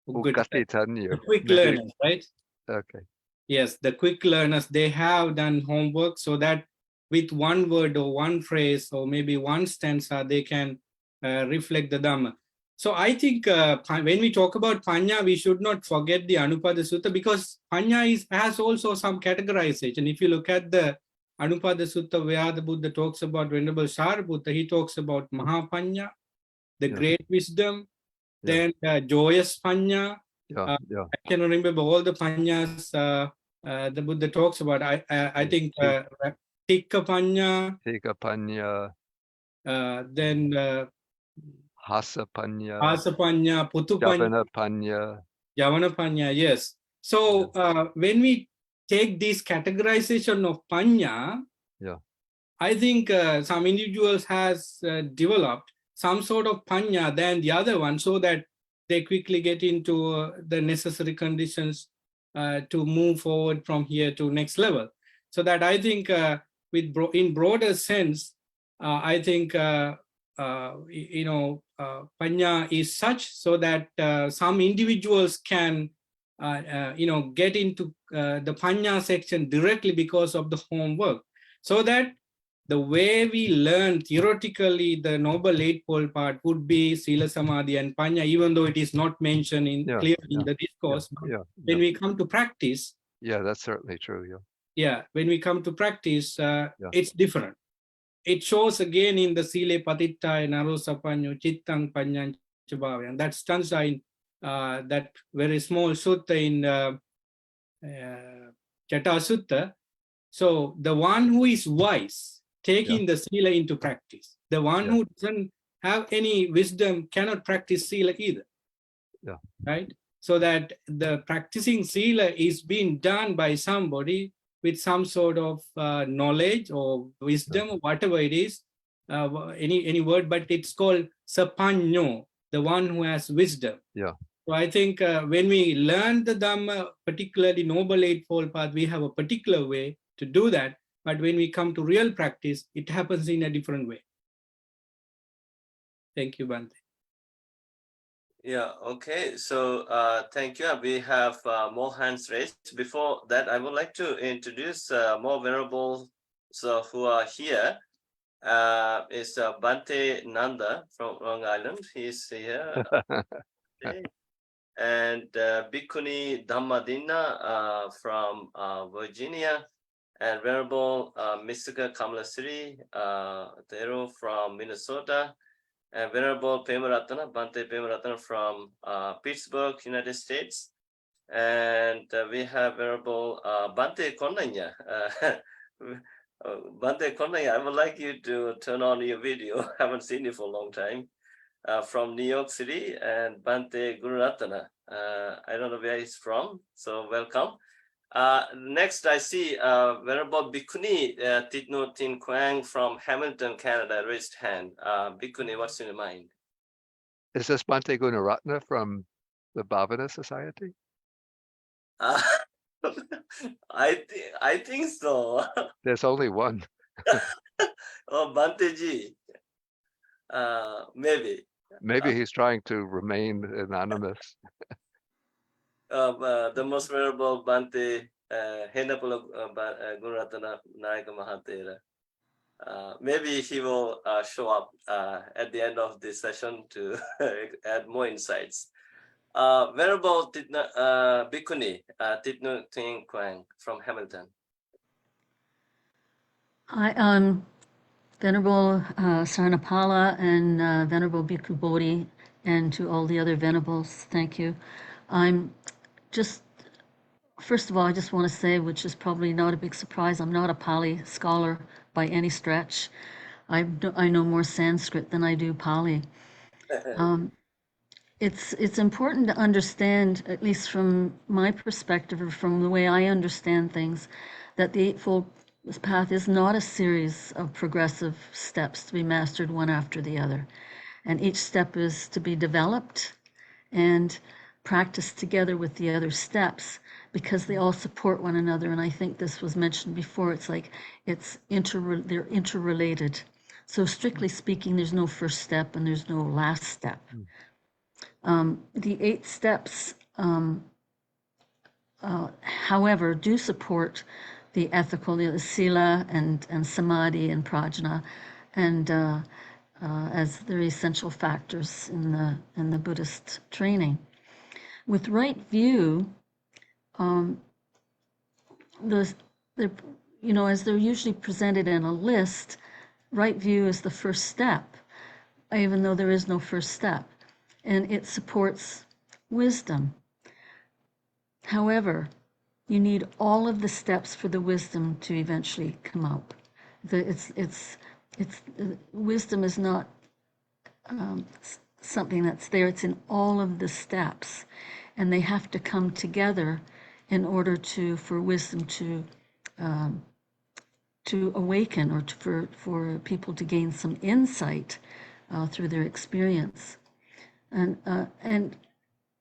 S3: Uggatitanya.
S4: The quick learners, right?
S3: Okay.
S4: Yes, the quick learners, they have done homework, so that with one word or one phrase or maybe one stanza, they can reflect the Dhamma. So I think when we talk about panna, we should not forget the Anupada Sutta, because panna has also some categorization. If you look at the Anupada Sutta, where the Buddha talks about Venerable Sariputta, he talks about Mahapanya, the great wisdom, then joyous panna. I cannot remember all the pannas the Buddha talks about. I think Tikka Panna, then
S3: Hasa Panna,
S4: Putu Panna, Javana Panna, yes. So when we take this categorization of Panna, I think some individuals has developed some sort of Panna than the other one, so that they quickly get into the necessary conditions to move forward from here to next level. So that I think in broader sense, I think panna is such so that some individuals can get into the panna section directly because of the homework, so that the way we learn theoretically the Noble Eightfold Path would be Sila, Samadhi, and Panna, even though it is not mentioned clearly in the discourse. When we come to practice,
S3: that's certainly true.
S4: When we come to practice, it's different. It shows again in the Sile Patitta and Narosapanyo Chittang Panyan Chabhavyan. That stanza in that very small sutta in Chata Sutta. So the one who is wise, taking the sila into practice. The one who doesn't have any wisdom cannot practice sila either. Right? So that the practicing sila is being done by somebody with some sort of knowledge or wisdom, or whatever it is, any word, but it's called sapanyo, the one who has wisdom. So I think when we learn the Dhamma, particularly Noble Eightfold Path, we have a particular way to do that. But when we come to real practice, it happens in a different way. Thank you, Bhante.
S1: Yeah, okay. So thank you. We have more hands raised. Before that, I would like to introduce more venerables who are here. Is Bhante Nanda from Long Island. He's here. Okay. And Bhikkhuni Dhammadina from Virginia. And Venerable Mystica Kamalasiri Thero from Minnesota. And Venerable Pemaratana, Bhante Pemaratana from Pittsburgh, United States. And we have Venerable Bhante Konnanya. Bhante Konnanya, I would like you to turn on your video. I haven't seen you for a long time. From New York City. And Bhante Gururatana. I don't know where he's from, so welcome. Next, I see Venerable Bhikkhuni Thich Tin Quang from Hamilton, Canada, raised hand. Bhikkhuni, what's in your mind?
S3: Is this Bhante Gunaratna from the Bhavana Society?
S1: I think so.
S3: There's only one.
S1: Oh, Bhante Ji. Maybe.
S3: Maybe he's trying to remain anonymous.
S1: The most venerable Bhante Henapula Gururatana Nayaka Mahatera. Maybe he will show up at the end of this session to add more insights. Venerable Bhikkhuni Thich Tin Quang from Hamilton.
S9: Hi, Venerable Sarnapala and Venerable Bhikkhu Bodhi, and to all the other venerables, thank you. I'm just, first of all, I just want to say, which is probably not a big surprise, I'm not a Pali scholar by any stretch. I know more Sanskrit than I do Pali. It's important to understand, at least from my perspective or from the way I understand things, that the Eightfold Path is not a series of progressive steps to be mastered one after the other. And each step is to be developed and practiced together with the other steps because they all support one another. And I think this was mentioned before. It's like they're interrelated. So strictly speaking, there's no first step and there's no last step. The 8 steps, however, do support the ethical, the sila and samadhi and prajna, and as they're essential factors in the Buddhist training. With right view, as they're usually presented in a list, right view is the first step, even though there is no first step, and it supports wisdom. However, you need all of the steps for the wisdom to eventually come out. Wisdom is not something that's there. It's in all of the steps, and they have to come together in order for wisdom to awaken, or for people to gain some insight through their experience. And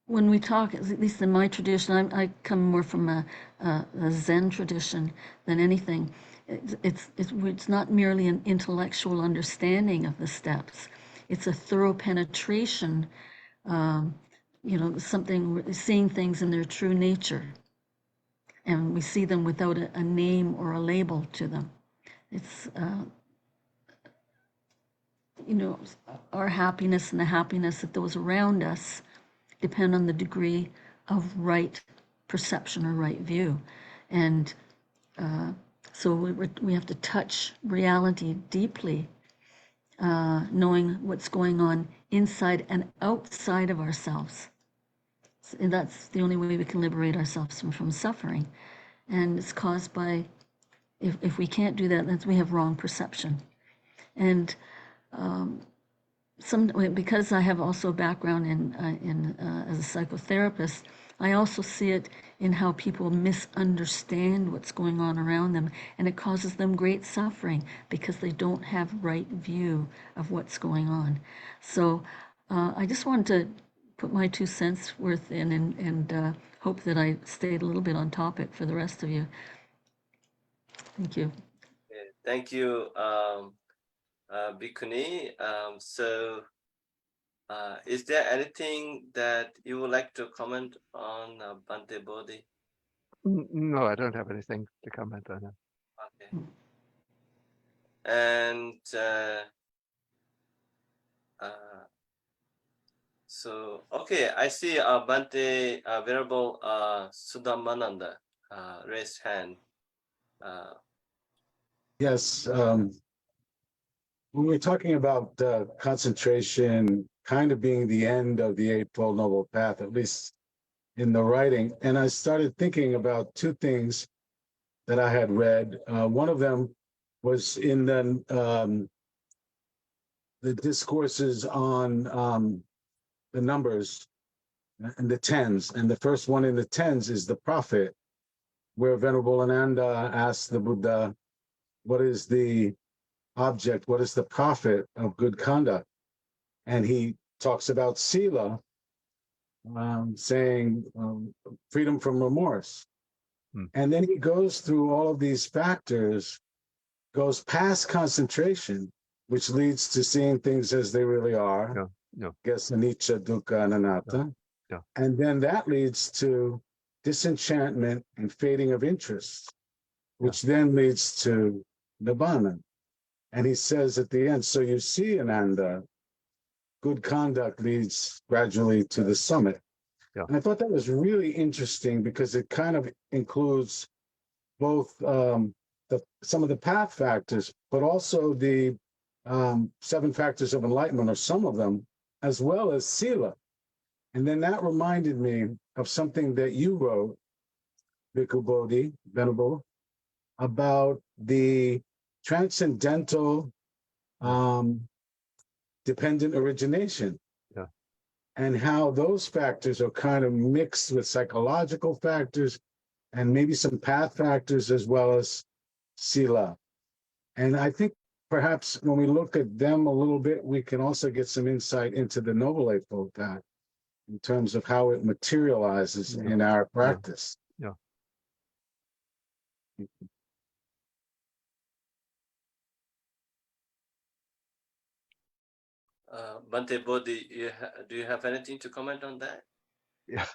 S9: when we talk, at least in my tradition, I come more from a Zen tradition than anything. It's not merely an intellectual understanding of the steps. It's a thorough penetration, seeing things in their true nature. And we see them without a name or a label to them. It's, our happiness and the happiness of those around us depend on the degree of right perception or right view. And so we have to touch reality deeply, knowing what's going on inside and outside of ourselves. And that's the only way we can liberate ourselves from suffering. And it's caused by, if we can't do that, then we have wrong perception. And because I have also a background in as a psychotherapist, I also see it in how people misunderstand what's going on around them, and it causes them great suffering because they don't have right view of what's going on. So I just wanted to put my 2 cents worth in and hope that I stayed a little bit on topic for the rest of you. Thank you.
S1: Okay, thank you, Bhikkhuni. So is there anything that you would like to comment on, Bhante Bodhi?
S3: No, I don't have anything to comment on it.
S1: Okay. And so, okay, I see Bhante Venerable Sudhamananda raised hand.
S2: Yes, when we're talking about concentration kind of being the end of the Eightfold Noble Path, at least in the writing, and I started thinking about 2 things that I had read. One of them was in the discourses on the numbers and the tens, and the first one in the tens is the prophet, where Venerable Ananda asked the Buddha, what is the object, what is the profit of good conduct? And he talks about sila, saying freedom from remorse. And then he goes through all of these factors, goes past concentration, which leads to seeing things as they really are. Guess anicca, dukkha, and anatta. And then that leads to disenchantment and fading of interest, which then leads to nibbana. And he says at the end, so you see, Ananda, good conduct leads gradually to the summit. And I thought that was really interesting because it kind of includes both some of the path factors, but also the 7 factors of enlightenment, or some of them, as well as sila. And then that reminded me of something that you wrote, Bhikkhu Bodhi, Venerable, about the transcendental dependent origination. And how those factors are kind of mixed with psychological factors and maybe some path factors as well as sila. And I think perhaps when we look at them a little bit, we can also get some insight into the Noble Eightfold Path in terms of how it materializes in our practice.
S1: Bhante Bodhi, do you have anything to comment on that?
S3: Yeah,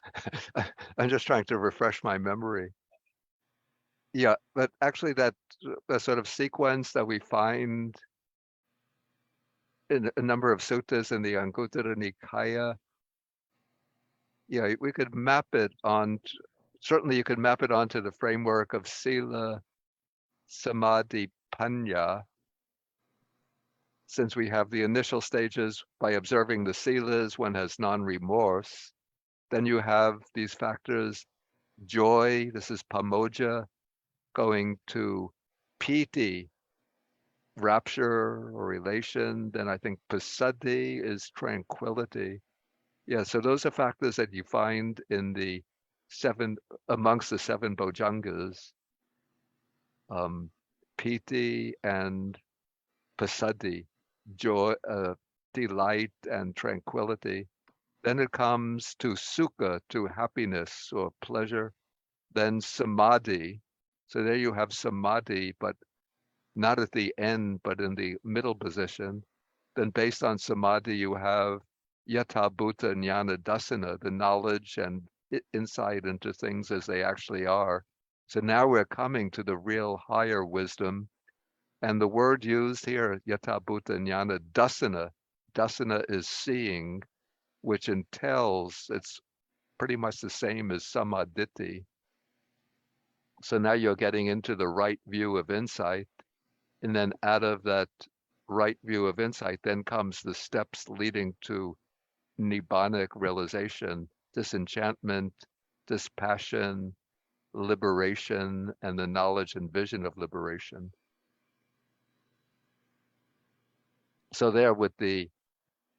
S3: I'm just trying to refresh my memory. Yeah, but actually that sort of sequence that we find in a number of suttas in the Anguttara Nikaya, we could map it on, certainly you could map it onto the framework of sila, samadhi, panya, since we have the initial stages by observing the silas, one has non-remorse. Then you have these factors, joy, this is pamoja, going to piti, rapture or elation. Then I think passaddhi is tranquility. Yeah, so those are factors that you find in the 7, amongst the 7 bojjhangas, piti and passaddhi, joy, delight and tranquility. Then it comes to sukha, to happiness or pleasure. Then samadhi. So there you have samadhi, but not at the end, but in the middle position. Then based on samadhi, you have yatha bhuta jnana dasana, the knowledge and insight into things as they actually are. So now we're coming to the real higher wisdom. And the word used here, yatha bhuta jnana dasana, dasana is seeing, which entails, it's pretty much the same as samadhi. So now you're getting into the right view of insight. And then out of that right view of insight, then comes the steps leading to nibbanic realization, disenchantment, dispassion, liberation and the knowledge and vision of liberation. So there with the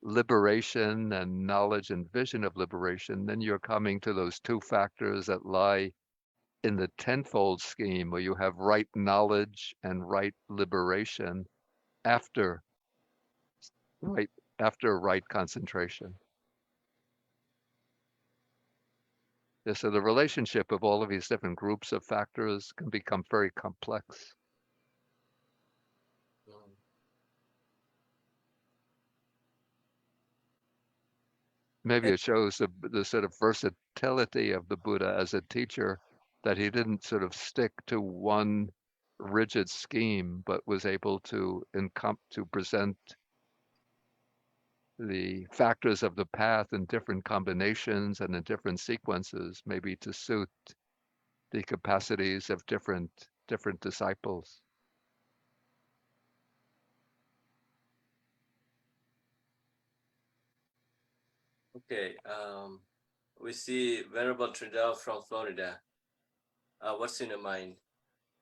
S3: liberation and knowledge and vision of liberation, then you're coming to those two factors that lie in the tenfold scheme, where you have right knowledge and right liberation after right concentration. Yeah, so the relationship of all of these different groups of factors can become very complex. Maybe it shows the sort of versatility of the Buddha as a teacher, that he didn't sort of stick to one rigid scheme, but was able to present the factors of the path in different combinations and in different sequences, maybe to suit the capacities of different disciples.
S1: Okay, we see Venerable Tridel from Florida. What's in your mind?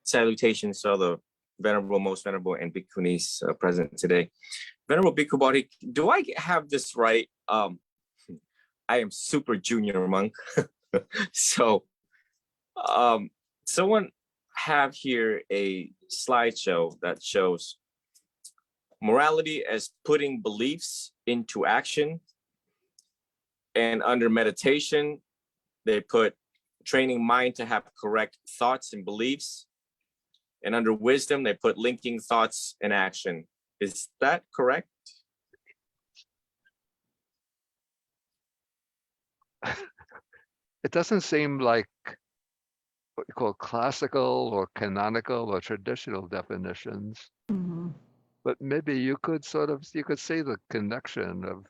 S10: Salutations to all the venerable, most venerable, and bhikkhunis present today. Venerable Bhikkhu Bodhi, do I have this right? I am super junior monk. So someone have here a slideshow that shows morality as putting beliefs into action. And under meditation, they put training mind to have correct thoughts and beliefs. And under wisdom, they put linking thoughts and action. Is that correct?
S3: It doesn't seem like what you call classical or canonical or traditional definitions, but maybe you could see the connection of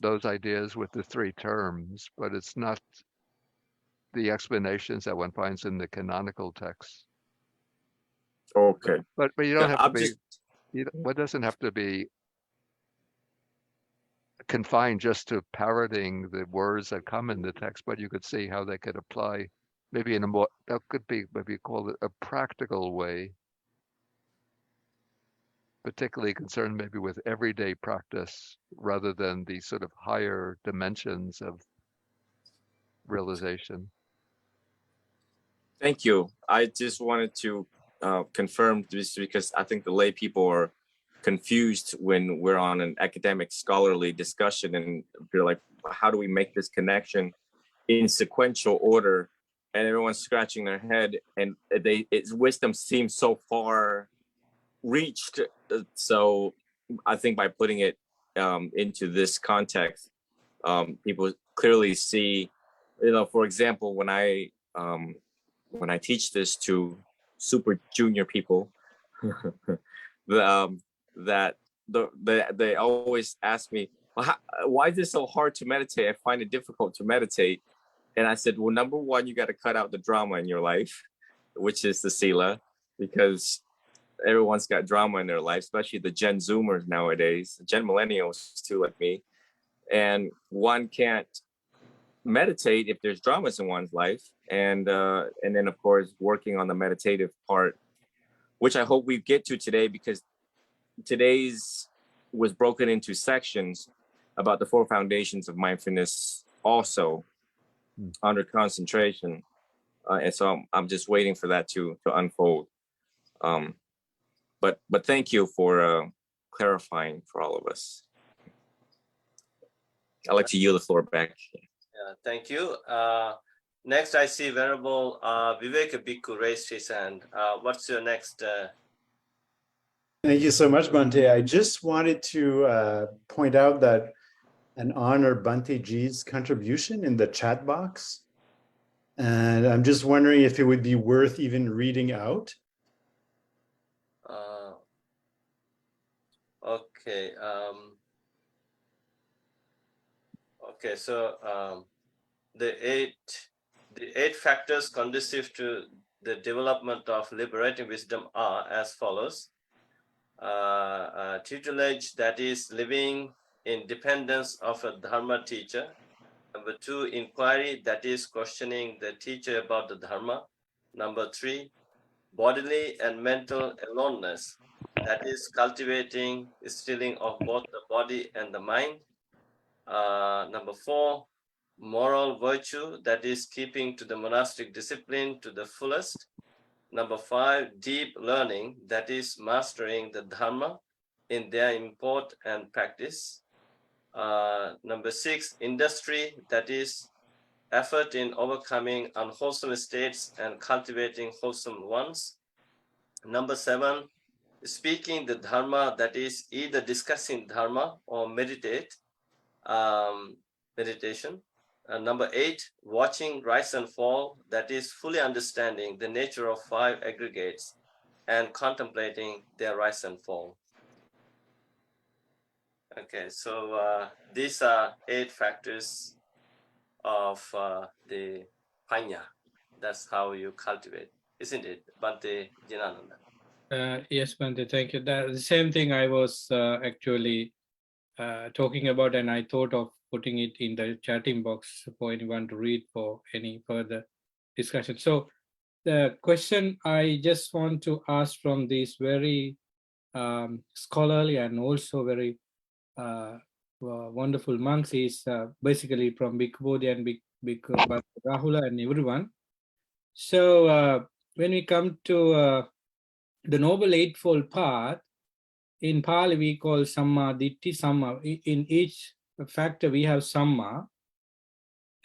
S3: those ideas with the three terms, but it's not the explanations that one finds in the canonical texts.
S10: Okay.
S3: But you don't have to be, what doesn't have to be confined just to parroting the words that come in the text, but you could see how they could apply maybe in a more, that could be maybe called a practical way, particularly concerned maybe with everyday practice rather than the sort of higher dimensions of realization.
S10: Thank you. I just wanted to confirm this because I think the lay people are confused when we're on an academic scholarly discussion and they're like, how do we make this connection in sequential order? And everyone's scratching their head and its wisdom seems so far reached. So I think by putting it into this context, people clearly see, for example, when I teach this to super junior people, they always ask me, well, why is it so hard to meditate? I find it difficult to meditate. And I said, well, number one, you got to cut out the drama in your life, which is the sila, because everyone's got drama in their life, especially the Gen Zoomers nowadays, Gen Millennials too, like me. And one can't meditate if there's dramas in one's life. And then, of course, working on the meditative part, which I hope we get to today, because today's was broken into sections about the 4 foundations of mindfulness also under concentration. And so I'm just waiting for that to unfold. But thank you for clarifying for all of us. I'd like to yield the floor back.
S1: Yeah, thank you. Next, I see Venerable Vivek Bhikkhu raised his hand. What's your next?
S8: Thank you so much, Bhante. I just wanted to point out that and honor Bhante Ji's contribution in the chat box. And I'm just wondering if it would be worth even reading out.
S1: Okay. Okay, so the eight factors conducive to the development of liberating wisdom are as follows. Tutelage, that is living in dependence of a dharma teacher, Number 2, inquiry, that is questioning the teacher about the Dharma. Number 3, bodily and mental aloneness, that is cultivating the stilling of both the body and the mind. Number 4, moral virtue, that is keeping to the monastic discipline to the fullest. Number 5, deep learning, that is mastering the Dharma in their import and practice. Number 6, industry, that is effort in overcoming unwholesome states and cultivating wholesome ones. Number 7, speaking the Dharma, that is either discussing Dharma or meditation. Number 8, watching rise and fall, that is fully understanding the nature of 5 aggregates and contemplating their rise and fall. Okay, so these are 8 factors of the panna. That's how you cultivate, isn't it, Bhante Jinananda?
S4: Yes, Bhante, thank you. The same thing I was actually talking about, and I thought of putting it in the chatting box for anyone to read for any further discussion. So the question I just want to ask from these very scholarly and also very wonderful monks is basically from Bhikkhu Bodhi and Bhikkhu Bhante Rahula and everyone. So when we come to the Noble Eightfold Path, in Pali we call Samma Ditti, Samma. In each factor we have Samma.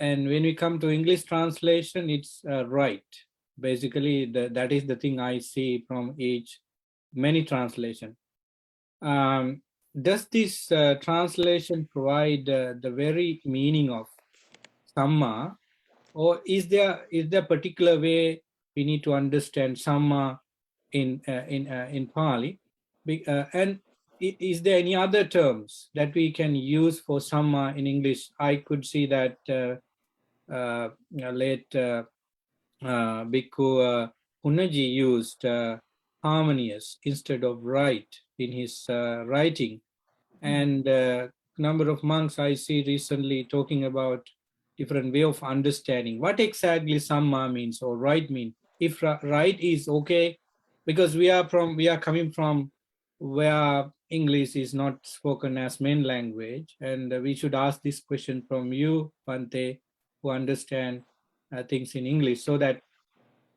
S4: And when we come to English translation, it's right. Basically, that is the thing I see from many translation. Does this translation provide the very meaning of Samma, or is there particular way we need to understand Samma in Pali? And is there any other terms that we can use for Samma in English? I could see that late Bhikkhu Punnaji used harmonious instead of right in his writing. And number of monks I see recently talking about different way of understanding what exactly Samma means or right means. If right is okay, because we are coming from where English is not spoken as main language, and we should ask this question from you, Bhante, who understand things in English, so that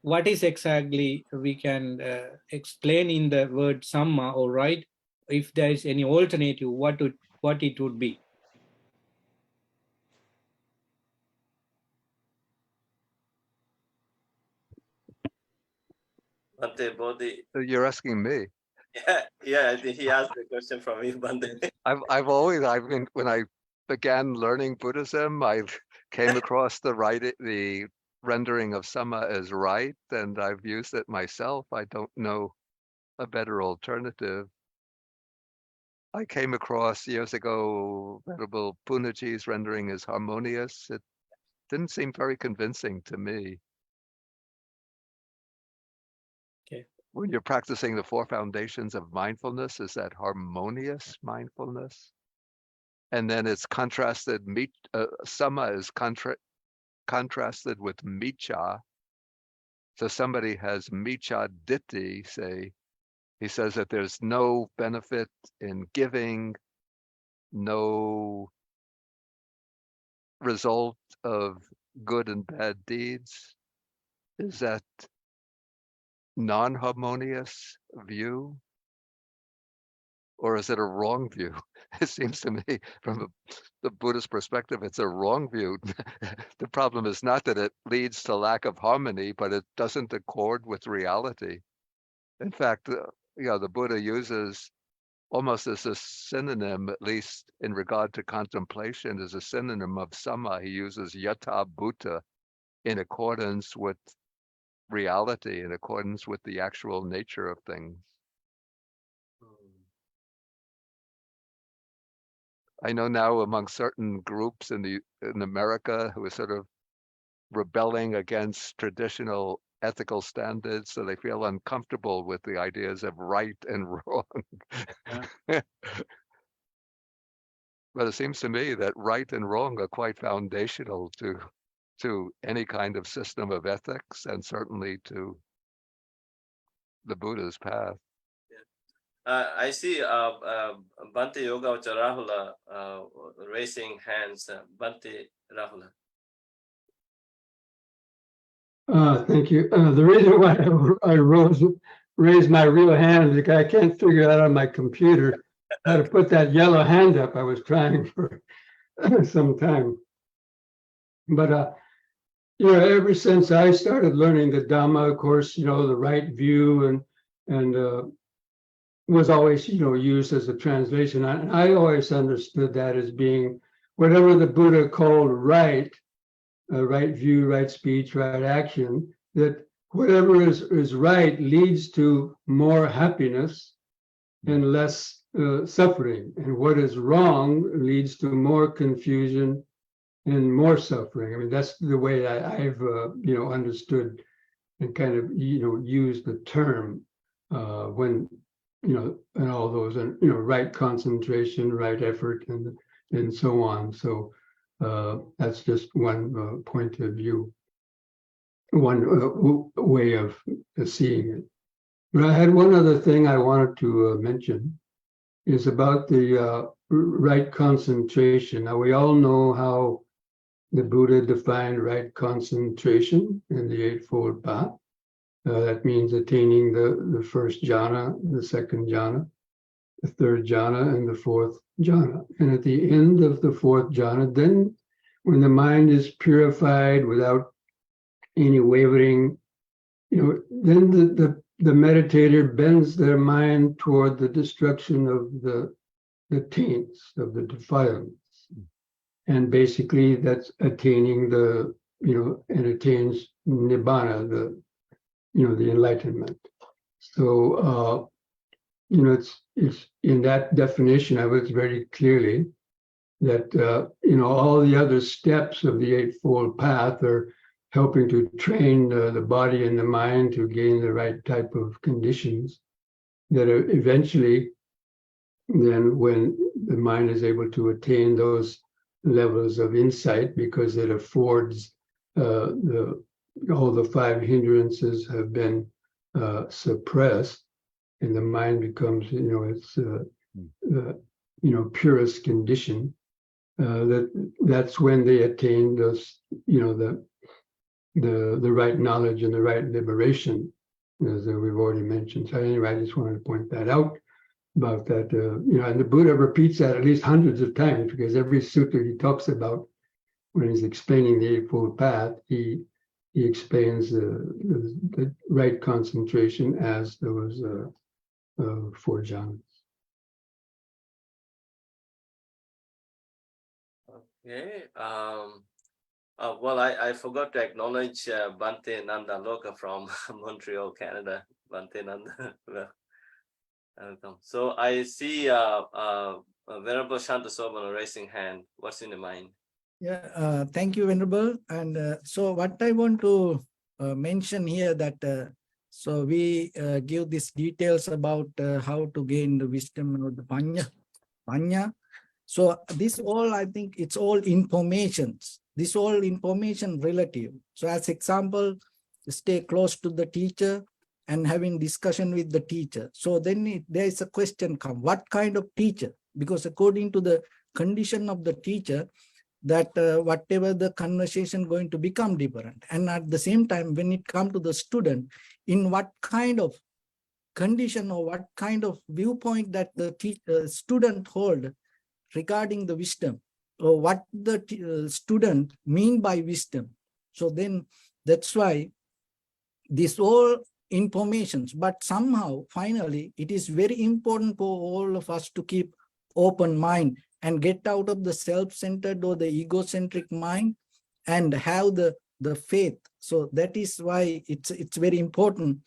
S4: what is exactly we can explain in the word Samma or right. If there is any alternative, what it would be.
S1: Bhante Bodhi.
S3: You're asking me.
S1: Yeah, I think he asked the question from you, Bhante.
S3: I've been, when I began learning Buddhism, I came across the rendering of Samma as right, and I've used it myself. I don't know a better alternative. I came across years ago Venerable Punnaji's rendering as harmonious. It didn't seem very convincing to me.
S4: Okay.
S3: When you're practicing the 4 foundations of mindfulness, is that harmonious mindfulness? And then it's contrasted, Samma is contrasted with miccha. So somebody has miccha ditti, say, he says that there's no benefit in giving, no result of good and bad deeds. Is that non-harmonious view? Or is it a wrong view? It seems to me from the Buddhist perspective, it's a wrong view. The problem is not that it leads to lack of harmony, but it doesn't accord with reality. In fact, the Buddha uses almost as a synonym, at least in regard to contemplation, as a synonym of Samma. He uses yatha bhuta, in accordance with reality, in accordance with the actual nature of things. I know now among certain groups in America who are sort of rebelling against traditional ethical standards, so they feel uncomfortable with the ideas of right and wrong. But it seems to me that right and wrong are quite foundational to any kind of system of ethics, and certainly to the Buddha's path.
S1: I see Bhante Yoga Rahula raising hands. Bhante Rahula.
S5: Thank you. The reason why I raised my real hand is because I can't figure out on my computer how to put that yellow hand up. I was trying for some time. But, ever since I started learning the Dhamma, of course, the right view and was always, used as a translation. I always understood that as being whatever the Buddha called right, right view, right speech, right action, that whatever is right leads to more happiness and less suffering. And what is wrong leads to more confusion and more suffering. I mean, that's the way I've, understood and kind of, used the term when, and all those, and, right concentration, right effort, and so on. So that's just one point of view, one way of seeing it. But I had one other thing I wanted to mention is about the right concentration. Now, we all know how the Buddha defined right concentration in the Eightfold Path. That means attaining the first jhana, the second jhana, the third jhana, and the fourth jhana. And at the end of the fourth jhana, then when the mind is purified without any wavering, then the meditator bends their mind toward the destruction of the taints, of the defilements. And basically that's attaining and attains nibbana, the enlightenment. So, it's in that definition of it very clearly that, all the other steps of the Eightfold Path are helping to train the body and the mind to gain the right type of conditions that are eventually, then when the mind is able to attain those levels of insight, because it affords all the five hindrances have been suppressed, and the mind becomes, its purest condition. That's when they attain those, the right knowledge and the right liberation, as we've already mentioned. So anyway, I just wanted to point that out about that. And the Buddha repeats that at least hundreds of times, because every sutta he talks about, when he's explaining the Eightfold Path, he explains the right concentration as those four jhanas.
S1: Okay. Well, I forgot to acknowledge Bhante Nanda Loka from Montreal, Canada. Bhante Nanda. Welcome. So I see Venerable Shantasobana raising hand. What's in your mind?
S7: Yeah, thank you, Venerable. And so what I want to mention here that so we give these details about how to gain the wisdom of the panya. So this all, I think it's all informations. This all information relative. So as example, stay close to the teacher and having discussion with the teacher. So then there is a question come, what kind of teacher? Because according to the condition of the teacher, that whatever the conversation going to become different. And at the same time, when it comes to the student, in what kind of condition or what kind of viewpoint that the student hold regarding the wisdom, or what the student mean by wisdom. So then that's why this all informations, but somehow finally it is very important for all of us to keep open mind and get out of the self-centered or the egocentric mind and have the faith. So that is why it's very important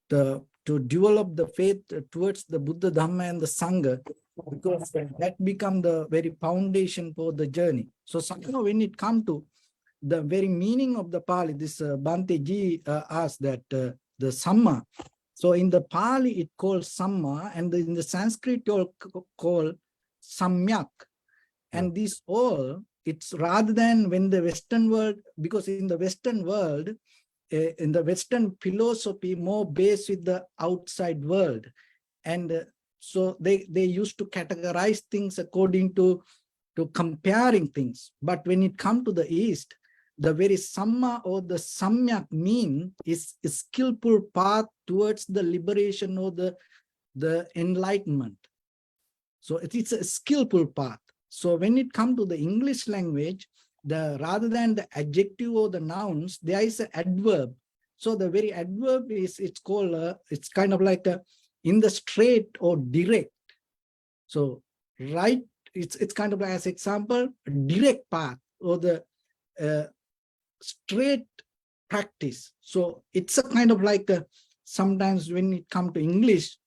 S7: to develop the faith towards the Buddha, Dhamma, and the Sangha, because that become the very foundation for the journey. So somehow when it comes to the very meaning of the Pali, this Bhante Ji asked that the Samma. So in the Pali it called Samma, and in the Sanskrit it called Samyak. And this all, it's rather than when the Western world, because in the Western world, in the Western philosophy, more based with the outside world. And so they used to categorize things according to comparing things. But when it comes to the East, the very samma or the samyak mean is a skillful path towards the liberation or the enlightenment. So it's a skillful path. So when it comes to the English language, rather than the adjective or the nouns, there is an adverb. So the very adverb is, it's called, it's kind of like in the straight or direct. So right, it's kind of like, as example, direct path or the straight practice. So it's a kind of like sometimes when it comes to English,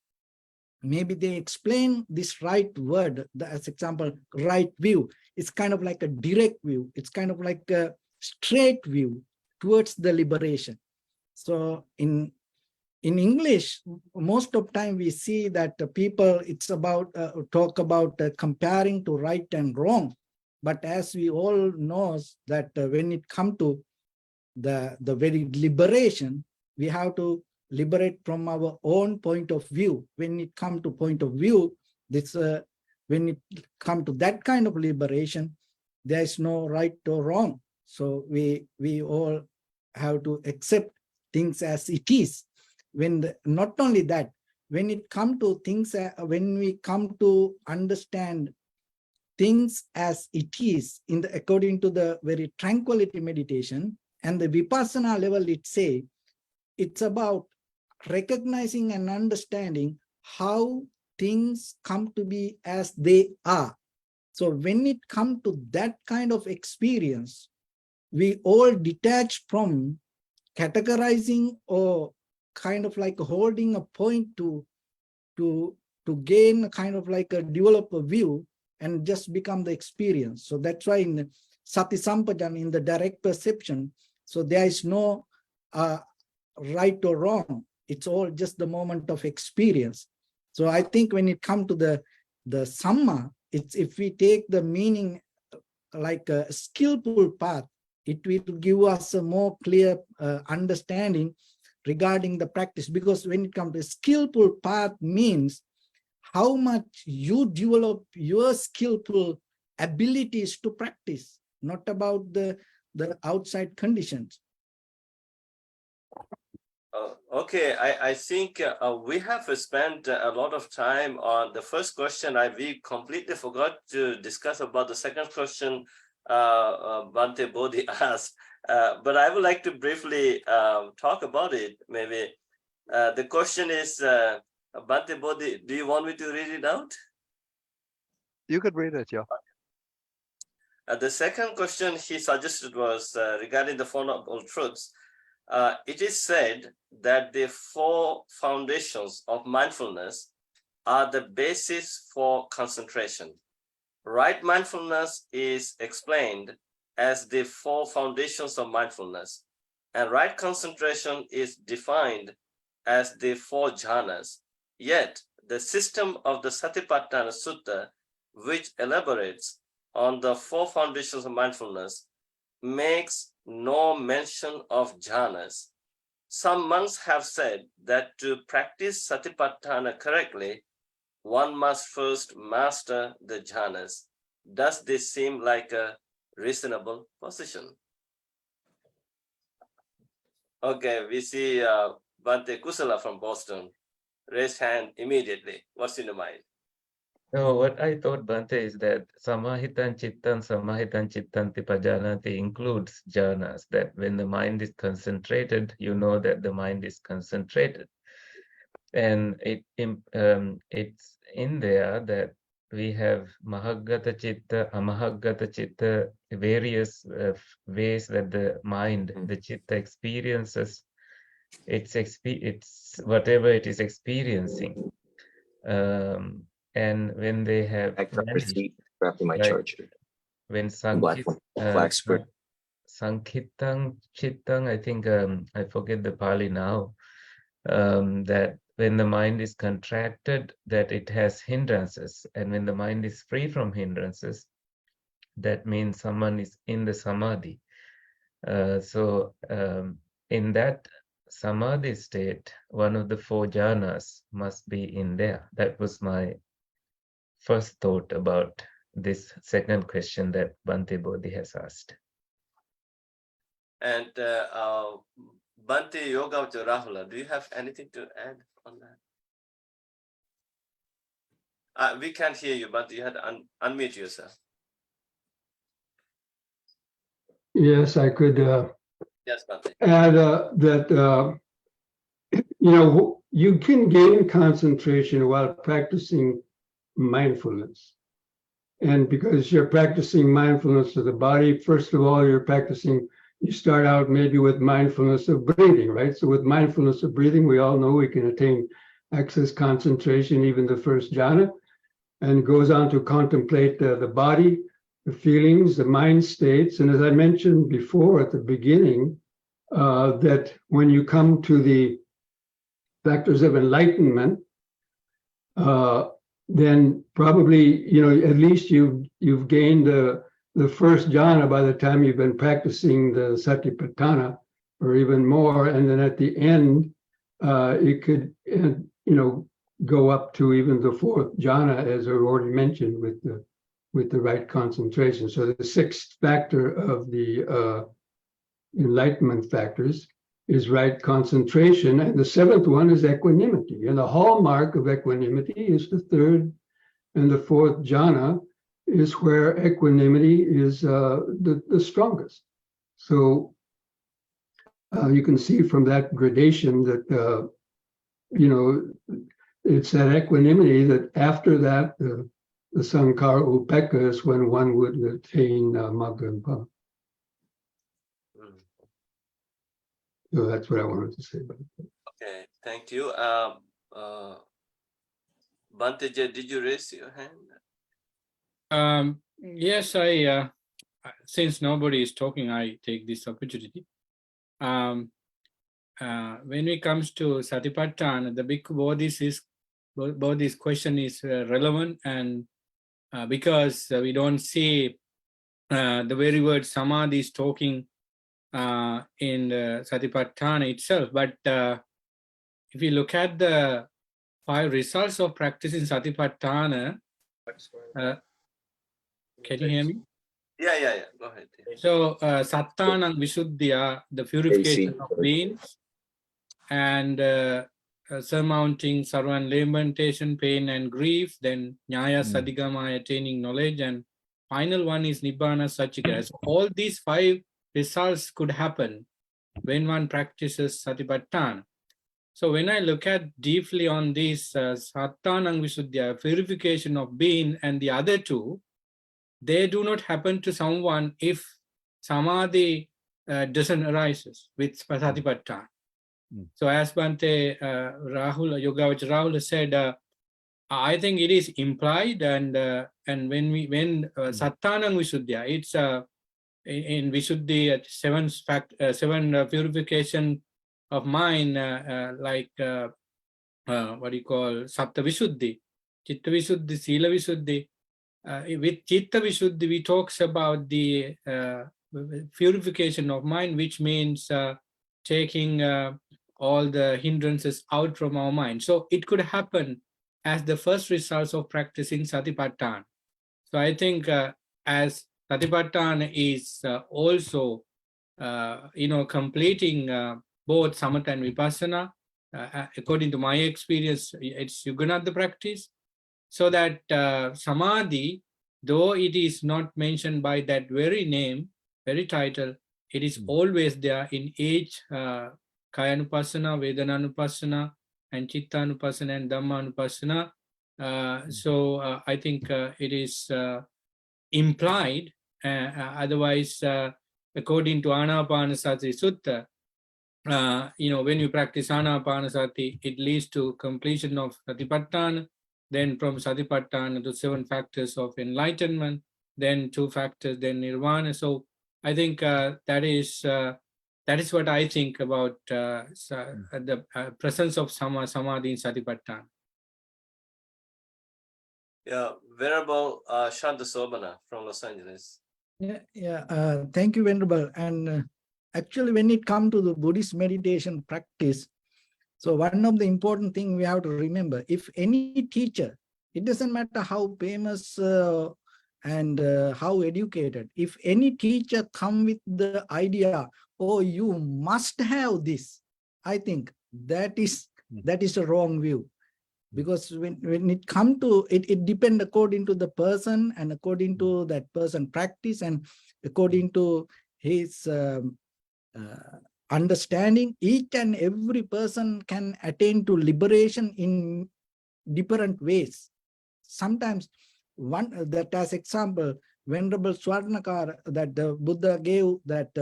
S7: maybe they explain this right word, as example, right view. It's kind of like a direct view. It's kind of like a straight view towards the liberation. So in English, most of time we see that people, it's about talk about comparing to right and wrong. But as we all know that when it comes to the very liberation, we have to liberate from our own point of view. When it comes to point of view, this when it comes to that kind of liberation, there is no right or wrong. So we all have to accept things as it is. Not only that, when it comes to things, when we come to understand things as it is according to the very tranquility meditation and the vipassana level, it's about recognizing and understanding how things come to be as they are. So when it comes to that kind of experience, we all detach from categorizing or kind of like holding a point to gain a kind of like a develop a view and just become the experience. So that's why in sati sampajana, in the direct perception, so there is no right or wrong. It's all just the moment of experience. So I think when it comes to the samma, it's if we take the meaning like a skillful path, it will give us a more clear understanding regarding the practice. Because when it comes to skillful path means how much you develop your skillful abilities to practice, not about the outside conditions.
S1: Okay, I think we have spent a lot of time on the first question. We completely forgot to discuss about the second question Bhante Bodhi asked, but I would like to briefly talk about it. Maybe the question is, Bhante Bodhi, do you want me to read it out?
S3: You could read it, yeah.
S1: The second question he suggested was regarding the Four Noble Truths. It is said that the four foundations of mindfulness are the basis for concentration. Right mindfulness is explained as the four foundations of mindfulness, and right concentration is defined as the four jhanas. Yet, the system of the Satipatthana Sutta, which elaborates on the four foundations of mindfulness, makes no mention of jhanas. Some monks have said that to practice Satipatthana correctly, one must first master the jhanas. Does this seem like a reasonable position? Okay, we see Bhante Kusala from Boston. Raise hand immediately. What's in your mind?
S6: No, what I thought, Bhante, is that samahitan chittanti pajanati includes jhanas, that when the mind is concentrated, you know that the mind is concentrated. And it's in there that we have mahaggata chitta, amahaggata chitta, various ways that the mind, the chitta experiences it's whatever it is experiencing. And when they have vanished,
S10: wrapping my
S6: like
S10: charger.
S6: when
S10: Black
S6: Sankhitang Chittang, I think I forget the Pali now, that when the mind is contracted, that it has hindrances, and when the mind is free from hindrances, that means someone is in the samadhi. So in that samadhi state, one of the 4 jhanas must be in there. That was my first thought about this second question that Bhante Bodhi has asked.
S1: And Bhante Yogavaccha Rahula, do you have anything to add on that? We can't hear you, but you had to unmute yourself.
S5: Yes, I could
S1: Yes, Bhante.
S5: add that you can gain concentration while practicing mindfulness. And because you're practicing mindfulness of the body, first of all, you start out maybe with mindfulness of breathing, right? So with mindfulness of breathing, we all know we can attain access concentration, even the first jhana, and goes on to contemplate the body, the feelings, the mind states. And as I mentioned before at the beginning, that when you come to the factors of enlightenment, then probably, at least you've gained the first jhana by the time you've been practicing the Satipatthana, or even more. And then at the end, it could, go up to even the 4th jhana, as I already mentioned, with the right concentration. So the 6th factor of the enlightenment factors is right concentration, and the 7th one is equanimity. And the hallmark of equanimity is the 3rd and the 4th jhana is where equanimity is the strongest. So you can see from that gradation that it's that equanimity that after that the sankhara upekkha is when one would attain magga and pa. So that's what I wanted to say about it.
S1: Okay, thank you. Bhante, did you raise your hand?
S4: Yes, I since nobody is talking, I take this opportunity. When it comes to Satipatthana, the Bhikkhu Bodhi's question is relevant, and because we don't see the very word samadhi is talking in the Satipatthana itself, but if you look at the 5 results of practicing Satipatthana, can you hear me?
S1: Yeah. Go ahead.
S4: So, Sattanang Visuddhya, the purification of beings, and surmounting sarva and lamentation, pain and grief, then Nyaya Sadigamaya, attaining knowledge, and final one is Nibbana Sachikara. So all these 5 results could happen when one practices Satipatthana. So when I look at deeply on this Sattanang Visuddhya, purification of being, and the other 2, they do not happen to someone if samadhi doesn't arise with Satipatthana. So as Bhante Yogavaccha Rahula said, I think it is implied, and when Sattanang Visuddhya, it's in Visuddhi 7 purification of mind, like what do you call Satta Visuddhi, Chitta Visuddhi, Sila Visuddhi. With Chitta Visuddhi, we talks about the purification of mind, which means taking all the hindrances out from our mind. So it could happen as the first results of practicing Satipatthana. So I think as Satipatthana is also, completing both Samatha and Vipassana, according to my experience, it's Yuganatha practice. So that Samadhi, though it is not mentioned by that very name, very title, it is always there in each Kayanupassana, Vedananupassana, and Chittanupassana and Dhammanupassana. So I think it is implied. Otherwise, according to Anapanasati Sutta, when you practice Anapanasati, it leads to completion of Satipatthana. Then from Satipatthana to 7 factors of enlightenment, then 2 factors, then Nirvana. So I think that is what I think about the presence of Samadhi in Satipatthana.
S1: Yeah, Venerable Shanta Sobana from Los Angeles.
S7: Thank you, Venerable. And actually, when it comes to the Buddhist meditation practice, so one of the important thing we have to remember, if any teacher, it doesn't matter how famous and how educated, if any teacher come with the idea, oh, you must have this, I think that is a wrong view. Because when it comes to it, it depends according to the person and according to that person practice and according to his understanding. Each and every person can attain to liberation in different ways. Sometimes one that as example, Venerable Swarnakara that the Buddha gave that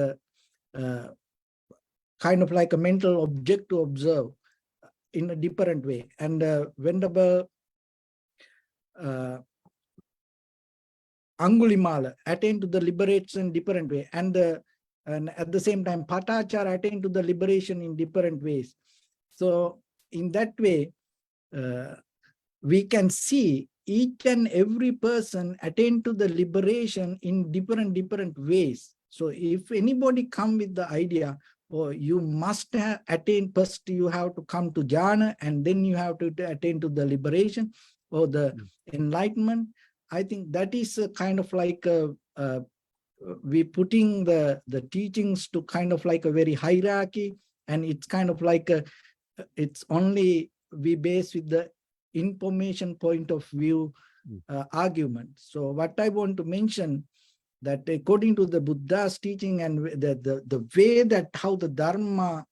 S7: kind of like a mental object to observe in a different way. And Venerable Angulimala attained to the liberation different way. And at the same time, Patachara attained to the liberation in different ways. So in that way, we can see each and every person attain to the liberation in different ways. So if anybody come with the idea, oh, you must have attained, first you have to come to jhana and then you have to attain to the liberation or the enlightenment, I think that is a kind of like we putting the teachings to kind of like a very hierarchy, and it's kind of like it's only we base with the information point of view argument. So what I want to mention that according to the Buddha's teaching and the way that how the Dharma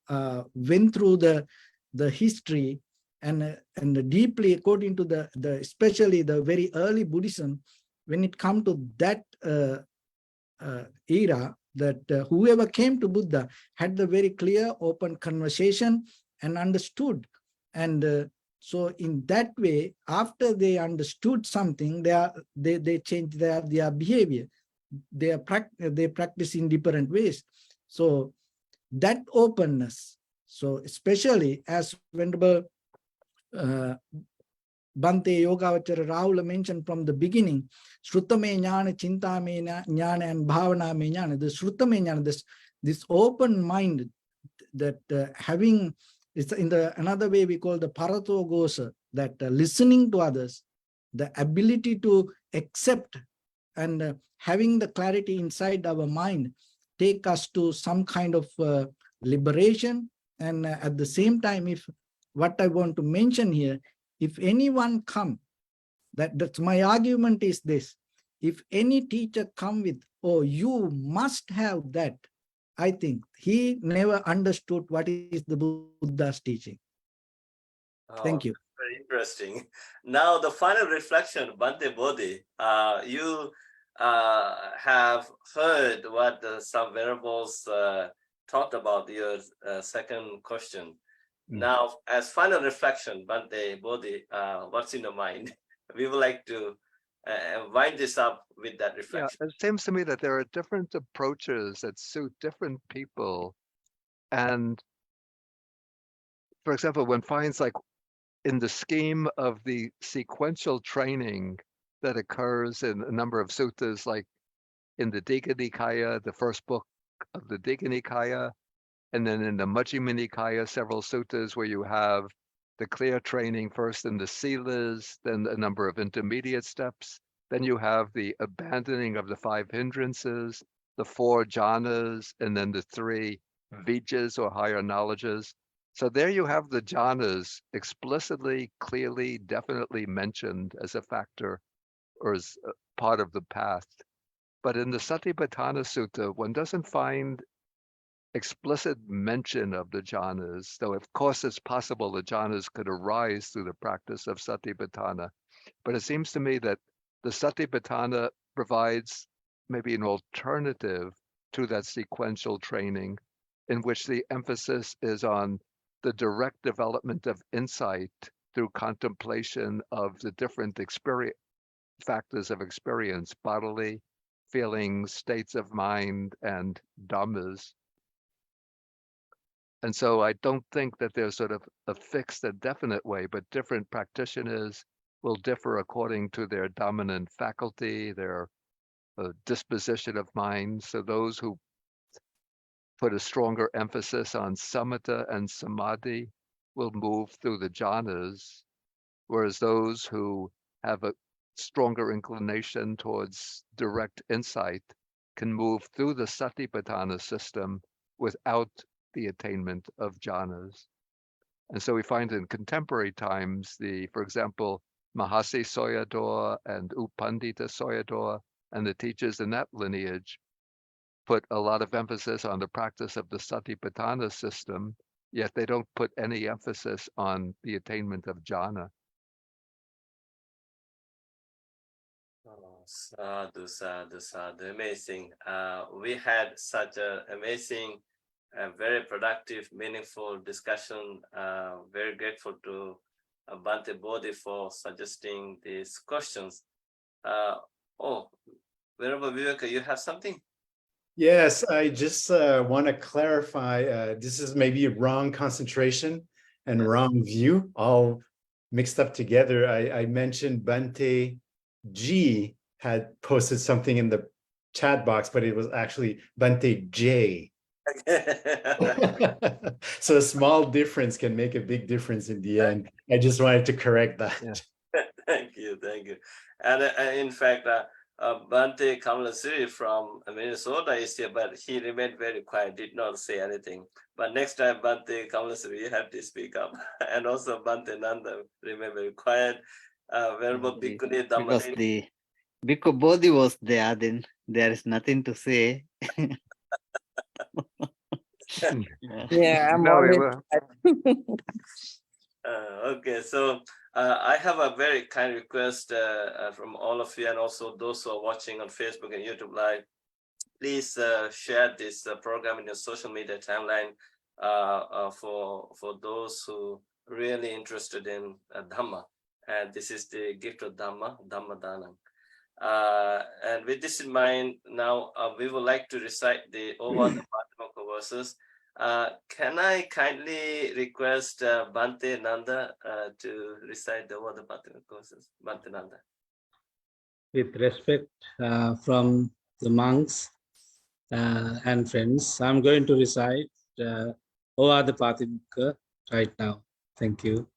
S7: went through the history and deeply according to the especially the very early Buddhism, when it comes to that era, that whoever came to Buddha had the very clear open conversation and understood. And so in that way, after they understood something, they changed their behavior. They practice in different ways. So that openness, so especially as Venerable Bhante Yogavachara Rahula mentioned from the beginning, Shrutame Jnana, Chintame Jnana, and Bhavaname Jnana. The Shrutame Jnana, this open mind that having, it's in the another way we call the Parato Gosa, that listening to others, the ability to accept and having the clarity inside our mind take us to some kind of liberation. And at the same time, if what I want to mention here, if anyone come, that's my argument is this, if any teacher come with, oh, you must have that, I think he never understood what is the Buddha's teaching. Thank you.
S1: Very interesting. Now the final reflection, Bhante Bodhi, you have heard what some venerables talked about your second question. Now, as final reflection, Bhante Bodhi, what's in your mind? We would like to wind this up with that reflection.
S3: Yeah, it seems to me that there are different approaches that suit different people. And for example, one finds like in the scheme of the sequential training that occurs in a number of suttas, like in the Digha Nikaya, the first book of the Digha Nikaya, and then in the Majjhima Nikaya, several suttas where you have the clear training first in the silas, then a number of intermediate steps. Then you have the abandoning of the 5 hindrances, the 4 jhanas, and then the 3 vijas or higher knowledges. So there you have the jhanas explicitly, clearly, definitely mentioned as a factor or as a part of the path. But in the Satipatthana Sutta, one doesn't find explicit mention of the jhanas, though of course it's possible the jhanas could arise through the practice of Satipatthana. But it seems to me that the Satipatthana provides maybe an alternative to that sequential training in which the emphasis is on the direct development of insight through contemplation of the different factors of experience, bodily, feelings, states of mind, and dhammas. And so I don't think that there's sort of a fixed and definite way, but different practitioners will differ according to their dominant faculty, their disposition of mind. So those who put a stronger emphasis on samatha and samadhi will move through the jhanas, whereas those who have a stronger inclination towards direct insight can move through the Satipatthana system without the attainment of jhanas. And so we find in contemporary times, for example, Mahasi Soyador and Upandita Soyador and the teachers in that lineage put a lot of emphasis on the practice of the Satipatthana system, yet they don't put any emphasis on the attainment of jhana.
S1: Oh, sadhu, sadhu, sadhu. Amazing. We had such an amazing, very productive, meaningful discussion. Very grateful to Bhante Bodhi for suggesting these questions. Venerable Viveka, you have something?
S8: Yes, I just want to clarify, this is maybe a wrong concentration and wrong view, all mixed up together. I mentioned Bhante G had posted something in the chat box, but it was actually Bhante J. So a small difference can make a big difference in the end. I just wanted to correct that.
S1: Yeah. Thank you. And in fact, Bhante Kamalasiri from Minnesota is here, but he remained very quiet, did not say anything. But next time, Bhante Kamalasiri, you have to speak up. And also Bhante Nanda remained very quiet. Venerable Bhikkhuni
S11: Because
S1: Dhammadini.
S11: the Bhikkhu Bodhi was there, then there is nothing to say.
S10: Yeah, I'm
S3: No,
S10: on it.
S1: Okay, so I have a very kind request from all of you and also those who are watching on Facebook and YouTube Live. Please share this program in your social media timeline for those who are really interested in Dhamma. And this is the gift of Dhamma, Dhamma Dhanam. And with this in mind, now we would like to recite the Over the Patimokkha verses. Can I kindly request Bhante Nanda to recite the Over the Patimokkha verses? Bhante Nanda.
S12: With respect from the monks and friends, I'm going to recite Over the Patimokkha right now. Thank you.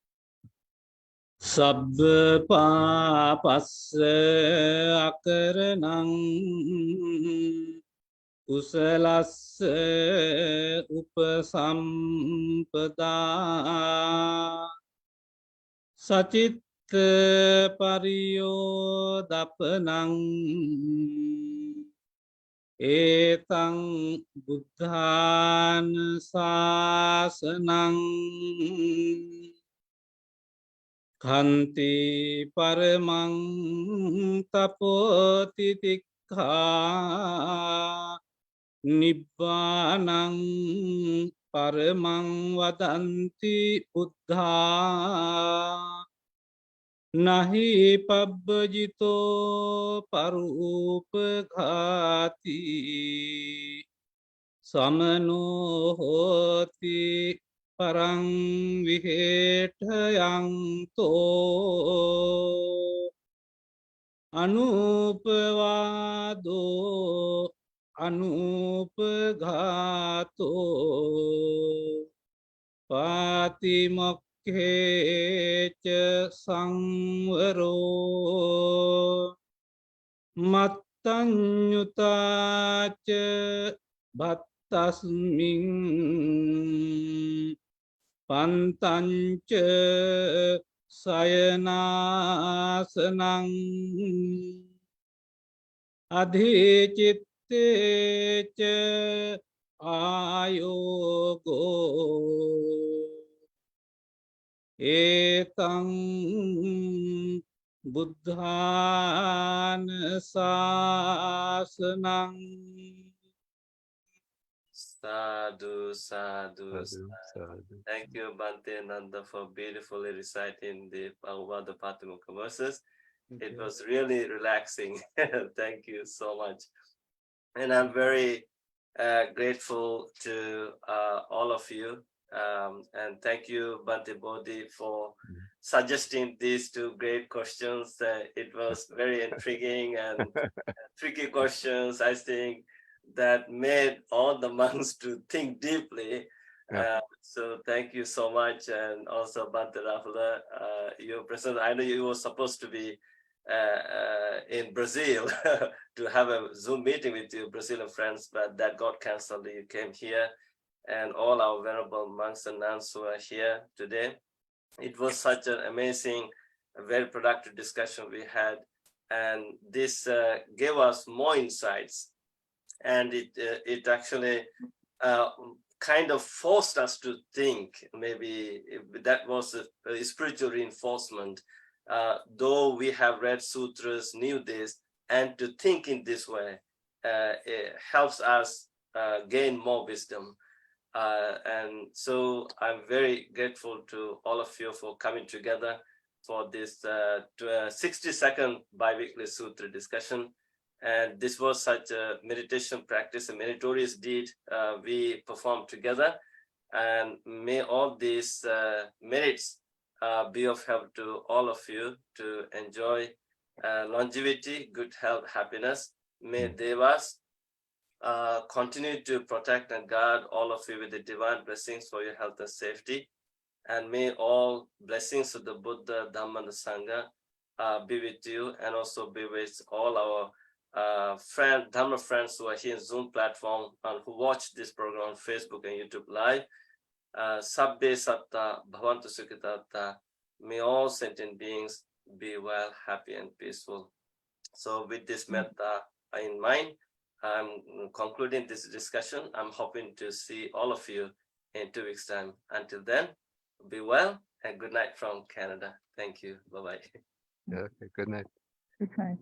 S12: Sabba pāpassa akaranam kusalasse upasampada sacitta pariyodapanam etang buddhāna sāsanam Khanti paramang tapotitikha nibbanang paramang vadanti buddha nahi pabbajito parupaghati samano hoti parang vihetayang to anupavado anupaghato patimokhecha sangvaro mattanyutacha bhattasmin Pantancha sayanasanang adhicittecha ayogo etang buddhāna sāsanang.
S1: Sadhu, sadhu,
S3: Sadhu, sadhu.
S1: Thank you, Bhante Nanda, for beautifully reciting the Over the Patimokkha verses. It was really relaxing. Thank you so much. And I'm very grateful to all of you And thank you, Bhante Bodhi, for suggesting these two great questions. It was very intriguing and tricky questions, I think, that made all the monks to think deeply. So thank you so much. And also Bhante Rahula, your presence. I know you were supposed to be in Brazil to have a Zoom meeting with your Brazilian friends, but that got canceled. You came here, and all our venerable monks and nuns who are here today. It was such an amazing, very productive discussion we had, and this gave us more insights, and it actually kind of forced us to think. Maybe that was a spiritual reinforcement. Though we have read sutras, knew this, and to think in this way, it helps us gain more wisdom. And so I'm very grateful to all of you for coming together for this 60-second bi-weekly sutra discussion. And this was such a meditation practice, a meritorious deed we performed together. And may all these merits be of help to all of you to enjoy longevity, good health, happiness. May Devas continue to protect and guard all of you with the divine blessings for your health and safety. And may all blessings of the Buddha, Dhamma, and the Sangha be with you, and also be with all our Dhamma friends who are here in Zoom platform and who watch this program on Facebook and YouTube Live. Sabbe Satta Bhavantu Sukhitatta. May all sentient beings be well, happy, and peaceful. So with this metta in mind, I'm concluding this discussion. I'm hoping to see all of you in 2 weeks' time. Until then, be well and good night from Canada. Thank you. Bye-bye.
S3: Okay, good night.
S13: Good night.